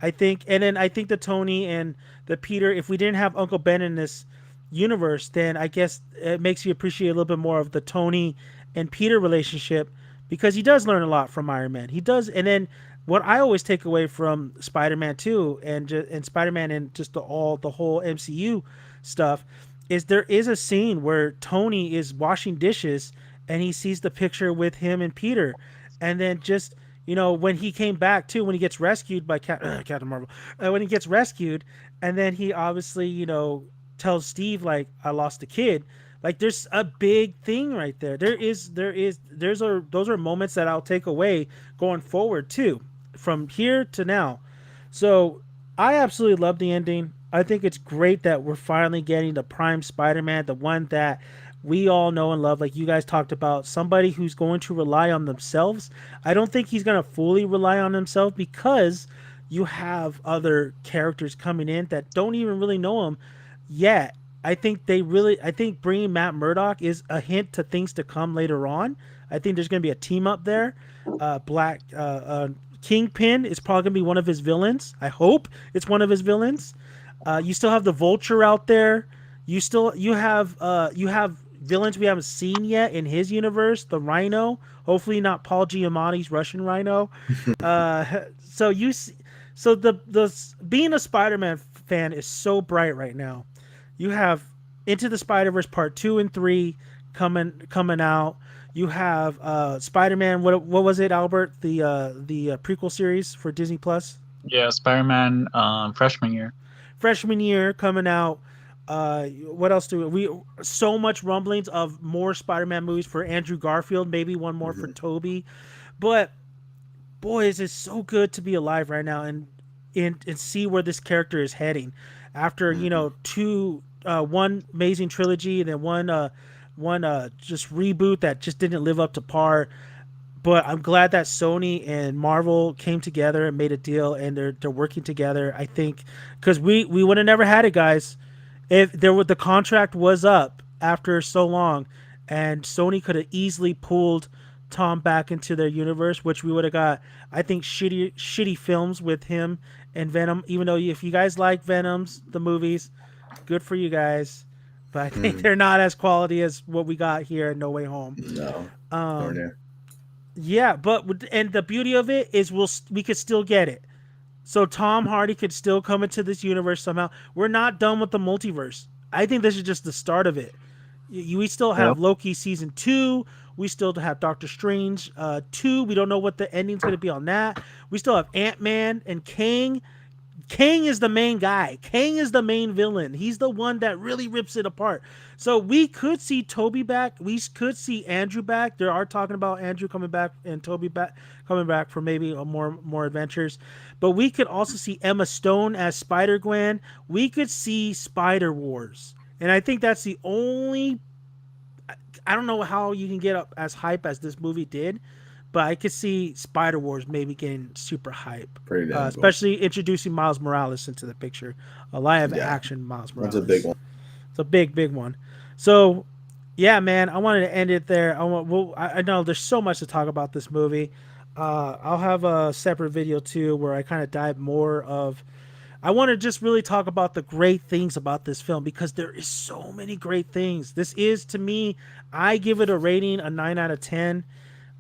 I think, and then I think the Tony and the Peter, if we didn't have Uncle Ben in this, universe, then I guess it makes you appreciate a little bit more of the Tony and Peter relationship, because he does learn a lot from Iron Man. He does, and then what I always take away from Spider-Man 2 and Spider-Man and just the whole MCU stuff is there is a scene where Tony is washing dishes and he sees the picture with him and Peter, and then just when he came back too, when he gets rescued by Captain Marvel, when he gets rescued, and then he obviously tells Steve like I lost a kid. Like there's a big thing right there. Those are moments that I'll take away going forward too, from here to now. So I absolutely love the ending. I think it's great that we're finally getting the Prime Spider-Man, the one that we all know and love. Like you guys talked about, somebody who's going to rely on themselves. I don't think he's going to fully rely on himself, because you have other characters coming in that don't even really know him yet. I think bringing Matt Murdock is a hint to things to come later on. I think there's going to be a team up there. Black Kingpin is probably going to be one of his villains. I hope it's one of his villains. You still have the Vulture out there. You have villains we haven't seen yet in his universe. The Rhino, hopefully not Paul Giamatti's Russian Rhino. So the being a Spider-Man fan is so bright right now. You have Into the Spider-Verse Part 2 and 3 coming out. You have Spider-Man. What was it, Albert? The prequel series for Disney Plus. Yeah, Spider-Man freshman year. Freshman year coming out. What else do we? So much rumblings of more Spider-Man movies for Andrew Garfield. Maybe one more for Toby. But boy, is it so good to be alive right now and see where this character is heading after one amazing trilogy and then one just reboot that just didn't live up to par. But I'm glad that Sony and Marvel came together and made a deal, and they're working together. I think because we would have never had it, guys, if the contract was up after so long, and Sony could have easily pulled Tom back into their universe, which we would have got. I think shitty films with him and Venom. Even though if you guys like Venom's the movies, good for you guys, but I think they're not as quality as what we got here in No Way Home. No, nor near. Yeah, and the beauty of it is we could still get it. So Tom Hardy could still come into this universe somehow. We're not done with the multiverse. I think this is just the start of it. We still have Loki season 2. We still have Doctor Strange 2. We don't know what the ending's going to be on that. We still have Ant-Man and Kang. Kang is the main guy. Kang is the main villain. He's the one that really rips it apart. So we could see Toby back. We could see Andrew back. They are talking about Andrew coming back and Toby coming back for maybe more adventures. But we could also see Emma Stone as Spider-Gwen. We could see Spider-Wars. And I think that's the only... I don't know how you can get up as hype as this movie did, but I could see Spider-Wars maybe getting super hype. Pretty damn cool. Especially introducing Miles Morales into the picture. A live action Miles Morales. That's a big one. It's a big one. So, yeah, man, I wanted to end it there. I know there's so much to talk about this movie. I'll have a separate video, too, where I kind of dive more of... I want to just really talk about the great things about this film, because there is so many great things. This is, to me, I give it a rating, a 9 out of 10.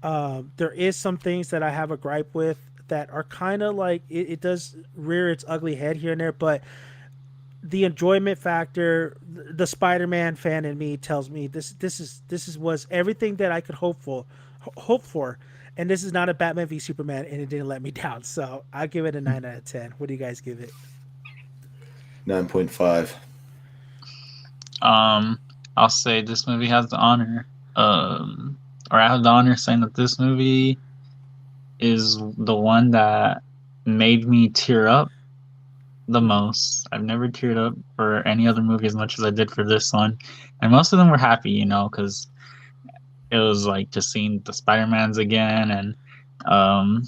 There is some things that I have a gripe with that are kind of like it does rear its ugly head here and there, but the enjoyment factor, the Spider-Man fan in me tells me this was everything that I could hope for, and this is not a Batman v Superman, and it didn't let me down. So I give it a 9 out of 10. What do you guys give it? 9.5. I'll say this movie has the honor. Or I have the honor saying that this movie is the one that made me tear up the most. I've never teared up for any other movie as much as I did for this one. And most of them were happy, because it was like just seeing the Spider-Mans again and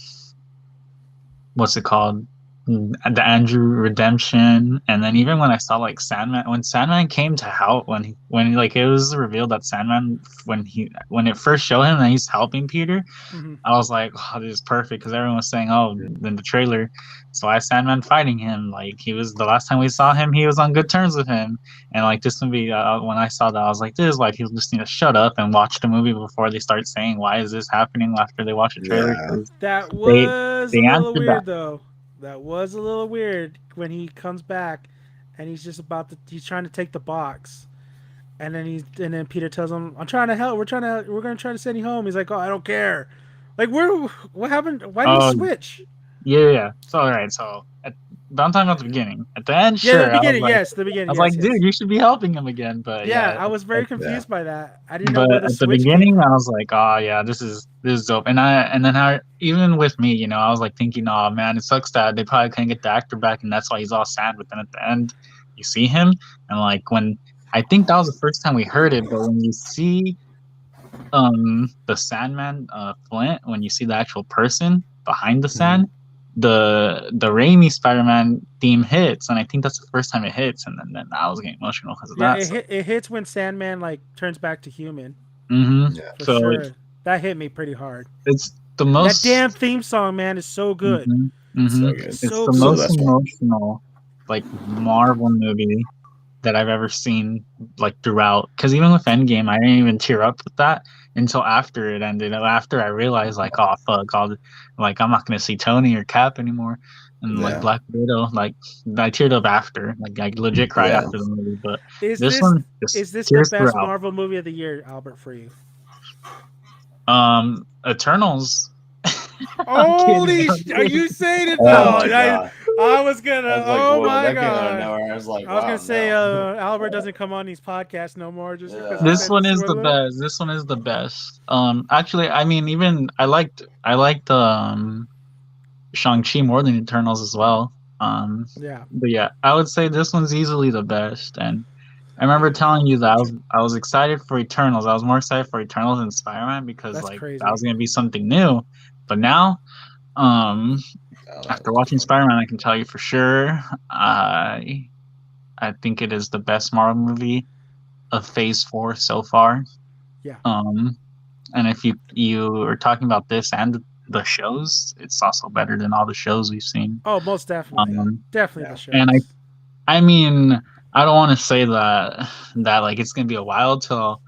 what's it called? the Andrew redemption, and then even when I saw like Sandman, when Sandman came to help, when like it was revealed that Sandman, when it first showed him that he's helping Peter, Hmm. I was like, oh, this is perfect because everyone was saying, oh, in the trailer, so why is Sandman fighting him? Like he was the last time we saw him, he was on good terms with him, and like this movie, when I saw that, I was like, this is why people just need to shut up and watch the movie before they start saying why is this happening after they watch the trailer Yeah. because That they was a they little answered that. weird, though. That was a little weird when he comes back, and he's just about to. He's trying to take the box, and then Peter tells him, "I'm trying to help. We're gonna try to send you home." He's like, "Oh, I don't care." Like, what happened? Why did he Oh, switch? yeah. So all right, but I'm talking about the beginning. At the end, Yeah, the sure. beginning, yes, the I beginning, was like, yes, dude, yes. you should be helping him again. But Yeah, yeah, I was very Yeah. confused by that. I didn't know but where the at the switch came beginning, from. I was like, oh yeah, this is dope. And then how even with me, I was like thinking, oh man, it sucks that they probably couldn't get the actor back, and that's why he's all sad. But then at the end, you see him, and like when I think that was the first time we heard it, but when you see the Sandman Flint, when you see the actual person behind the sand, the Raimi Spider-Man theme hits, and I think that's the first time it hits, and then I was getting emotional because of Yeah, that. So, it hits when Sandman like turns back to human Yeah. for so sure. That hit me pretty hard. it's the That most. damn theme song, man, is so good. hmm So hmm good. It's So the So the good. most best one. emotional, like Marvel movie that I've ever seen, like throughout. Because even with Endgame, I didn't even tear up with that until after it ended. After I realized, like, oh fuck, like I'm not gonna see Tony or Cap anymore, and like Yeah. Black Widow, like I teared up after, like I legit cried Yeah. after the movie. But Is this this one just is this the tears best throughout. Marvel movie of the year, Albert, for you? Eternals. I'm kidding. Holy! I'm Are you kidding. saying it Oh though? my god. I was gonna. I was like, Oh whoa, my that came out of god! nowhere. I was like, I was gonna wow, say no. Albert doesn't come on these podcasts no more just because he This Yeah. said one this is the spoiler. best. This one is the best. Actually, I mean, even I liked Shang-Chi more than Eternals as well. Yeah. But yeah, I would say this one's easily the best. And I remember telling you that I was excited for Eternals. I was more excited for Eternals than Spider-Man because That's like that crazy. was gonna be something new. But now, um, Oh, that after was watching different. Spider-Man, I can tell you for sure, I think it is the best Marvel movie of Phase 4 so far. Yeah. Um, and if you are talking about this and the shows, it's also better than all the shows we've seen. Oh, most definitely. Yeah. Um, Definitely the Yeah. and shows. I mean, I don't want to say that like it's gonna be a while till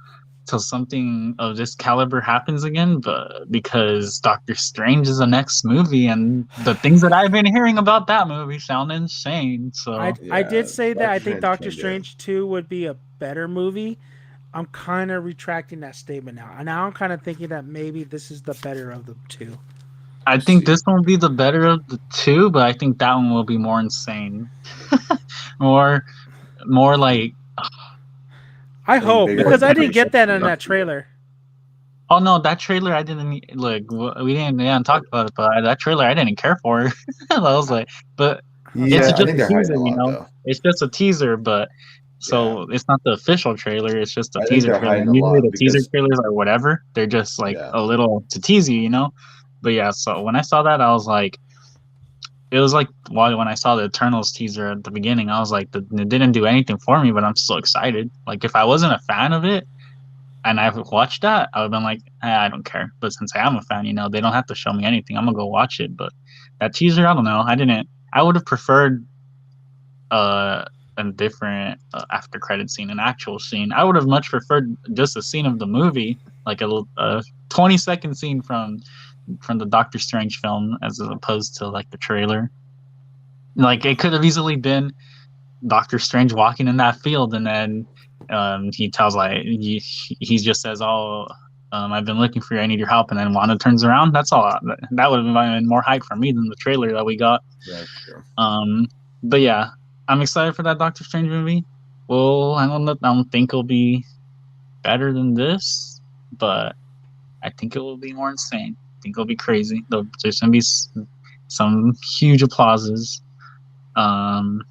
something of this caliber happens again, but because Doctor Strange is the next movie, and the things that I've been hearing about that movie sound insane. So I Yeah. did say that I Doctor think Strange is Doctor gonna be good. Strange 2 would be a better movie. I'm kind of retracting that statement now. And now I'm kind of thinking that maybe this is the better of the two. I We'll think see. this one will be the better of the two, but I think that one will be more insane, more more like I I think hope bigger more because I didn't get that expectations. in deep. that trailer. Oh no, that trailer I didn't look. We didn't talk about it, but that trailer I didn't care for. I was like, but Okay, it's Yeah, I just think a they're hiding teaser, a lot though. It's just a teaser, but Yeah. so it's not the official trailer. It's just a I think teaser they're trailer. hiding And a usually lot the teaser because trailers are whatever. They're just like yeah. a little to tease you. But yeah, so when I saw that, I was like, it was like when I saw the Eternals teaser at the beginning, I was like, it didn't do anything for me, but I'm still excited. Like if I wasn't a fan of it and I watched that, I would have been like, I don't care. But since I am a fan, they don't have to show me anything. I'm gonna go watch it. But that teaser, I don't know. I didn't. I would have preferred uh, a different after credit scene, an actual scene. I would have much preferred just a scene of the movie, like a 20-second scene from the Doctor Strange film, as opposed to like the trailer. Like it could have easily been Doctor Strange walking in that field, and then he tells he just says, "Oh, I've been looking for you. I need your help." And then Wanda turns around. That's all. That would have been more hype for me than the trailer that we got. That's true. Um, but yeah, I'm excited for that Doctor Strange movie. Well, I don't think it'll be better than this, but I think it will be more insane. I think it'll be crazy. There's gonna be some huge applauses. Um,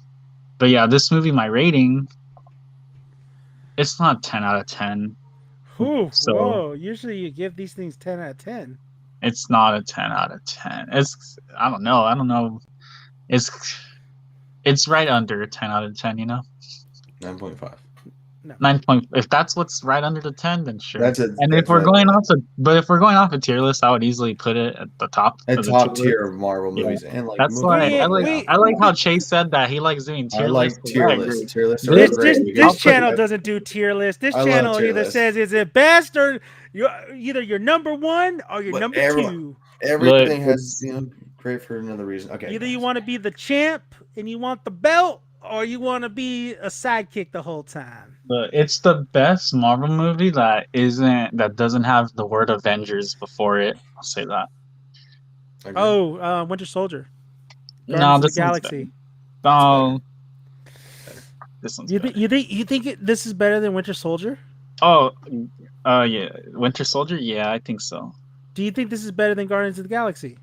but yeah, this movie, my rating, it's not 10 out of 10. Whew, So whoa. Usually you give these things 10 out of 10. it's not a 10 out of 10. I don't know. It's it's right under a 10 out of 10. 9.5. No. 9 point. If that's what's right under the 10, then sure. That's And if that's we're right. going off if we're going off a tier list, I would easily put it at the top A of the top tier list. tier of Marvel Yeah. movies and like That's movies. why I like how we- Chase said that he likes doing I tier like lists. tier I lists. agree. Tier lists are This- great. This I'll this put channel it- doesn't do tier lists. This I love channel tier either lists. says is it best or you're either your number one or your But number everyone- two. Everything Look, has great for another reason. Okay. Either you guys. want to be the champ and you want the belt, or you want to be a sidekick the whole time. But it's the best Marvel movie that doesn't have the word Avengers before it. I'll say that. I agree. Oh, Winter Soldier, No, Guardians of the this one's Galaxy. Oh, this one's You better. think this is better than Winter Soldier? Oh, yeah, Winter Soldier. Yeah, I think so. Do you think this is better than Guardians of the Galaxy?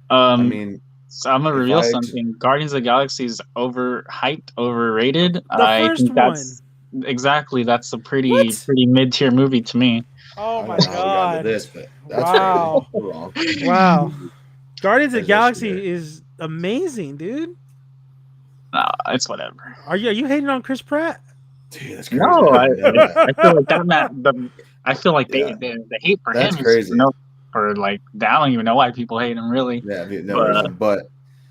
I Um, mean, so I'm gonna if reveal I- something. Guardians of the Galaxy is overhyped, overrated. The I first think that's exactly that's a pretty What? mid tier movie to me. Oh I my don't know how we got god! into this, but that's Wow. crazy. We're wrong. Wow, Guardians of the That's actually Galaxy is amazing, dude. It's whatever. Are you hating on Chris Pratt? Dude, that's crazy. No, I Yeah. feel like that man. I feel like Yeah. the hate for That's him crazy. is for like I don't even know why people hate him really. Yeah, no But- reason. But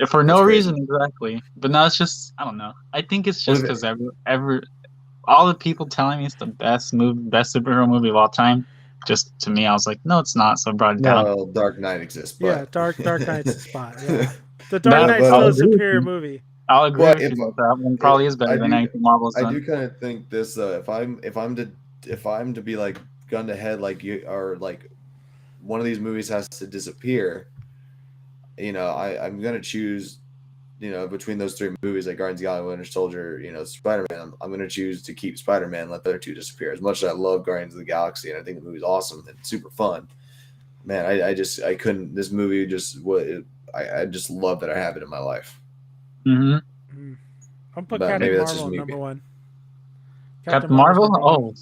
For no That's crazy. reason exactly. But no, it's just I don't know. I think it's just What if because all the people telling me it's the best superhero movie of all time. Just to me, I was like, no, it's not. So I brought it down. no, Dark Knight exists. But Yeah, Dark Knight's the spot. Yeah. The Dark But- Knight's but still I'll a agree with superior you. movie. I'll agree But with if- you that that one probably is better I than do- anything Marvel's I done. do kind of think this. If I'm to be like gun to head, like you or like one of these movies has to disappear. I'm gonna choose. Between those three movies, like Guardians of the Galaxy, Winter Soldier, Spider-Man, I'm gonna choose to keep Spider-Man, let the other two disappear. As much as I love Guardians of the Galaxy and I think the movie's awesome and super fun, man, I couldn't. This movie I just love that I have it in my life. Mm-hmm. I'm put But Captain maybe that's Marvel just at me number being- one. Captain Marvel's Marvel? number one.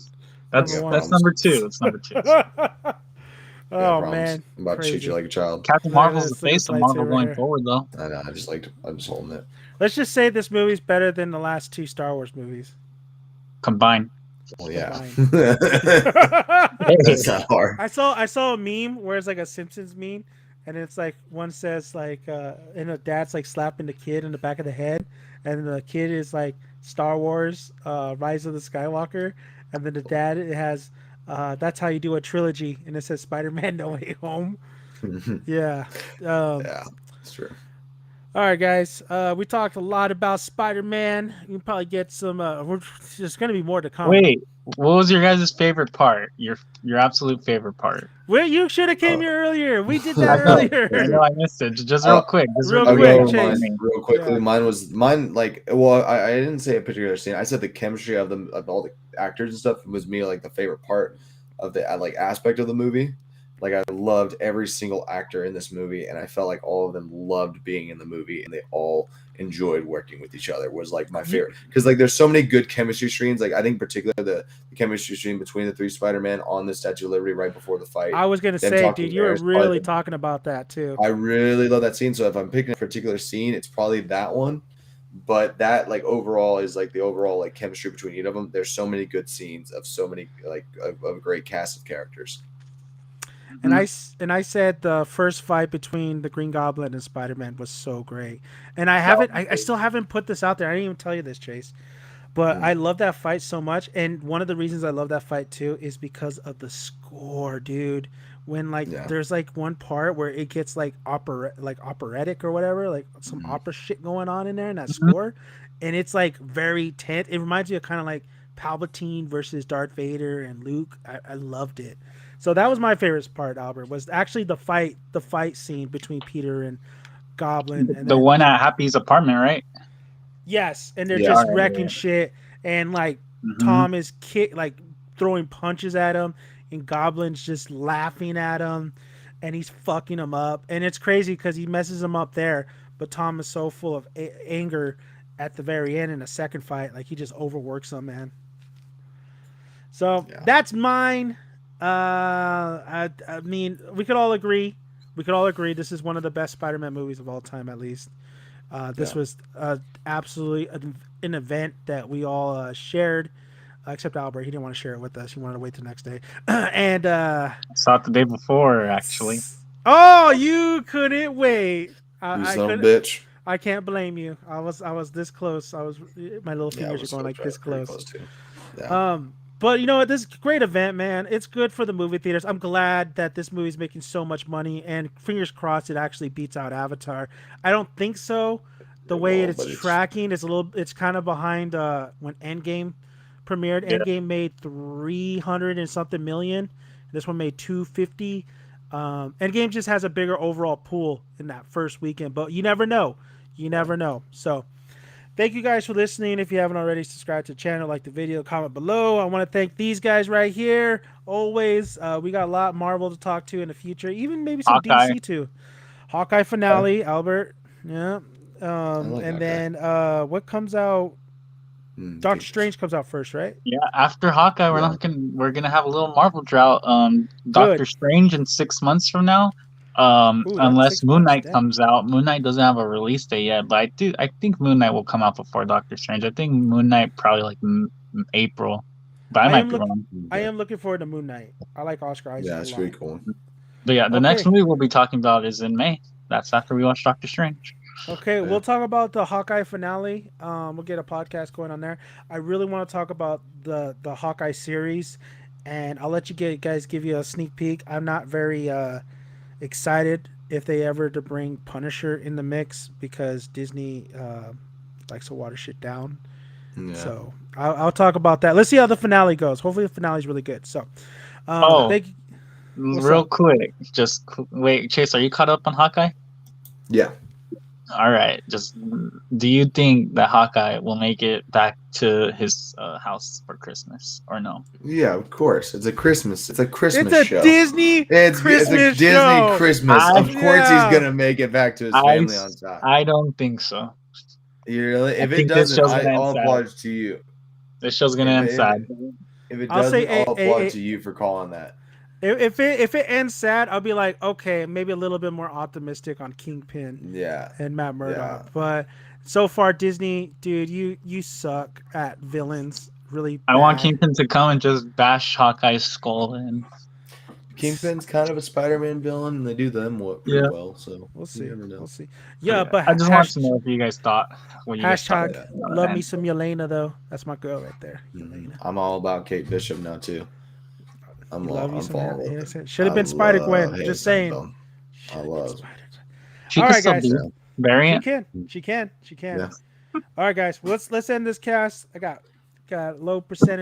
That's Number that's one. number two. That's number two. Yeah, Oh problems. man, I'm about to shoot crazy. you like a child. Captain Look at Marvel's the this, look at face this of Marvel lightsaber going here. forward, though. I know. I'm just holding it. Let's just say this movie's better than the last two Star Wars movies. Combined. Well, yeah. I That's not hard. saw a meme where it's like a Simpsons meme, and it's like one says like, and a dad's like slapping the kid in the back of the head, and the kid is like Star Wars, Rise of the Skywalker, and then the dad it has, that's how you do a trilogy, and it says Spider-Man No Way Home. Yeah. Yeah, it's true. All right, guys. We talked a lot about Spider-Man. You can probably get some. There's going to be more to come. Wait, what was your guys' favorite part? Your absolute favorite part? Well, you should have came Oh. here earlier. We did I that know, earlier. I know I missed it. Just real quick. Just real I'll quick, go Chase. mine real quickly. Yeah. Mine like well, I didn't say a particular scene. I said the chemistry of all the actors and stuff was me like the favorite part of the like aspect of the movie. Like I loved every single actor in this movie, and I felt like all of them loved being in the movie, and they all enjoyed working with each other. Was like my favorite because like there's so many good chemistry scenes. Like I think particularly the chemistry scene between the three Spider-Man on the Statue of Liberty right before the fight. I was going to Them say, talking dude, you were there is probably really the- talking about that too. I really love that scene. So if I'm picking a particular scene, it's probably that one. But that like overall is like the overall like chemistry between each of them. There's so many good scenes of so many like of a great cast of characters. And I said the first fight between the Green Goblin and Spider-Man was so great. And I still haven't put this out there. I didn't even tell you this, Chase. But I love that fight so much. And one of the reasons I love that fight too is because of the score, dude. When there's like one part where it gets like operatic or whatever, like some opera shit going on in there in that score. And it's like very tense. It reminds me of kind of like Palpatine versus Darth Vader and Luke. I loved it. So that was my favorite part, Albert, was actually the fight scene between Peter and Goblin. And the one at Happy's apartment, right? Yes, and they're Yeah. just Yeah. wrecking shit, and like Tom is throwing punches at him, and Goblin's just laughing at him, and he's fucking him up, and it's crazy because he messes him up there, but Tom is so full of anger at the very end in the second fight, like he just overworks him, man. So that's mine. I mean, we could all agree this is one of the best Spider-Man movies of all time, at least. This was absolutely an event that we all shared, except Albert. He didn't want to share it with us. He wanted to wait the next day. And Saw it the day before, actually. oh, you couldn't wait. You I son of a couldn't. bitch. I can't blame you. I was this close. My little Yeah, I fingers are was going like this pretty close. close too. Yeah. But you know what? This is a great event, man. It's good for the movie theaters. I'm glad that this movie's making so much money, and fingers crossed it actually beats out Avatar. I don't think so. The It way won't, it's but it's tracking is a little. It's kind of behind when Endgame premiered. Yeah. Endgame made 300 and something million. This one made 250. Endgame just has a bigger overall pool in that first weekend, but you never know. You never know. So thank you guys for listening. If you haven't already, subscribe to the channel, like the video, comment below. I want to thank these guys right here. Always, we got a lot of Marvel to talk to in the future, even maybe some Hawkeye. DC too. Hawkeye finale, Albert. Yeah. I like And Hawkeye. then what comes out? Doctor Strange comes out first, right? Yeah, after Hawkeye, we're gonna have a little Marvel drought. Doctor Good. Strange in 6 months from now. Ooh, that's Unless 6 Moon months. Knight Damn. comes out. Moon Knight doesn't have a release date yet, but I think Moon Knight will come out before Doctor Strange. I think Moon Knight probably like April, but I might be wrong. I am looking forward to Moon Knight. I like Oscar Isaac Yeah, a it's lot. pretty cool. But yeah, the next movie we'll be talking about is in May. That's after we watch Doctor Strange. Okay, we'll talk about the Hawkeye finale. We'll get a podcast going on there. I really want to talk about the Hawkeye series, and I'll let you guys give you a sneak peek. I'm not very excited if they ever to bring Punisher in the mix because Disney likes to water shit down. Yeah. So I'll talk about that. Let's see how the finale goes. Hopefully the finale is really good. So thank you. Real quick, just wait, Chase, are you caught up on Hawkeye? Yeah. All right. Just do you think that Hawkeye will make it back to his house for Christmas or no? Yeah, of course. It's a Christmas. It's a Christmas It's a show. Disney It's Christmas a Disney show. Christmas. Of course, he's gonna make it back to his family on time. I don't think so. If it doesn't, I'll applaud to you. This show's gonna end sad. If it doesn't, I'll applaud to you for calling that. If it ends sad, I'll be like, okay, maybe a little bit more optimistic on Kingpin, and Matt Murdock. Yeah. But so far, Disney, dude, you suck at villains. Really, I want Kingpin to come and just bash Hawkeye's skull in. Kingpin's kind of a Spider-Man villain, and they do them pretty well. So we'll see. We'll see. Yeah, but I just want to know what you guys thought. Hashtag love me some Yelena though. That's my girl right there. I'm all about Kate Bishop now too. I'm following. Should have been Spider Gwen. Just saying. I love. All right, guys. Variant. She can. Yeah. All right, guys. Let's end this cast. I got low percentage.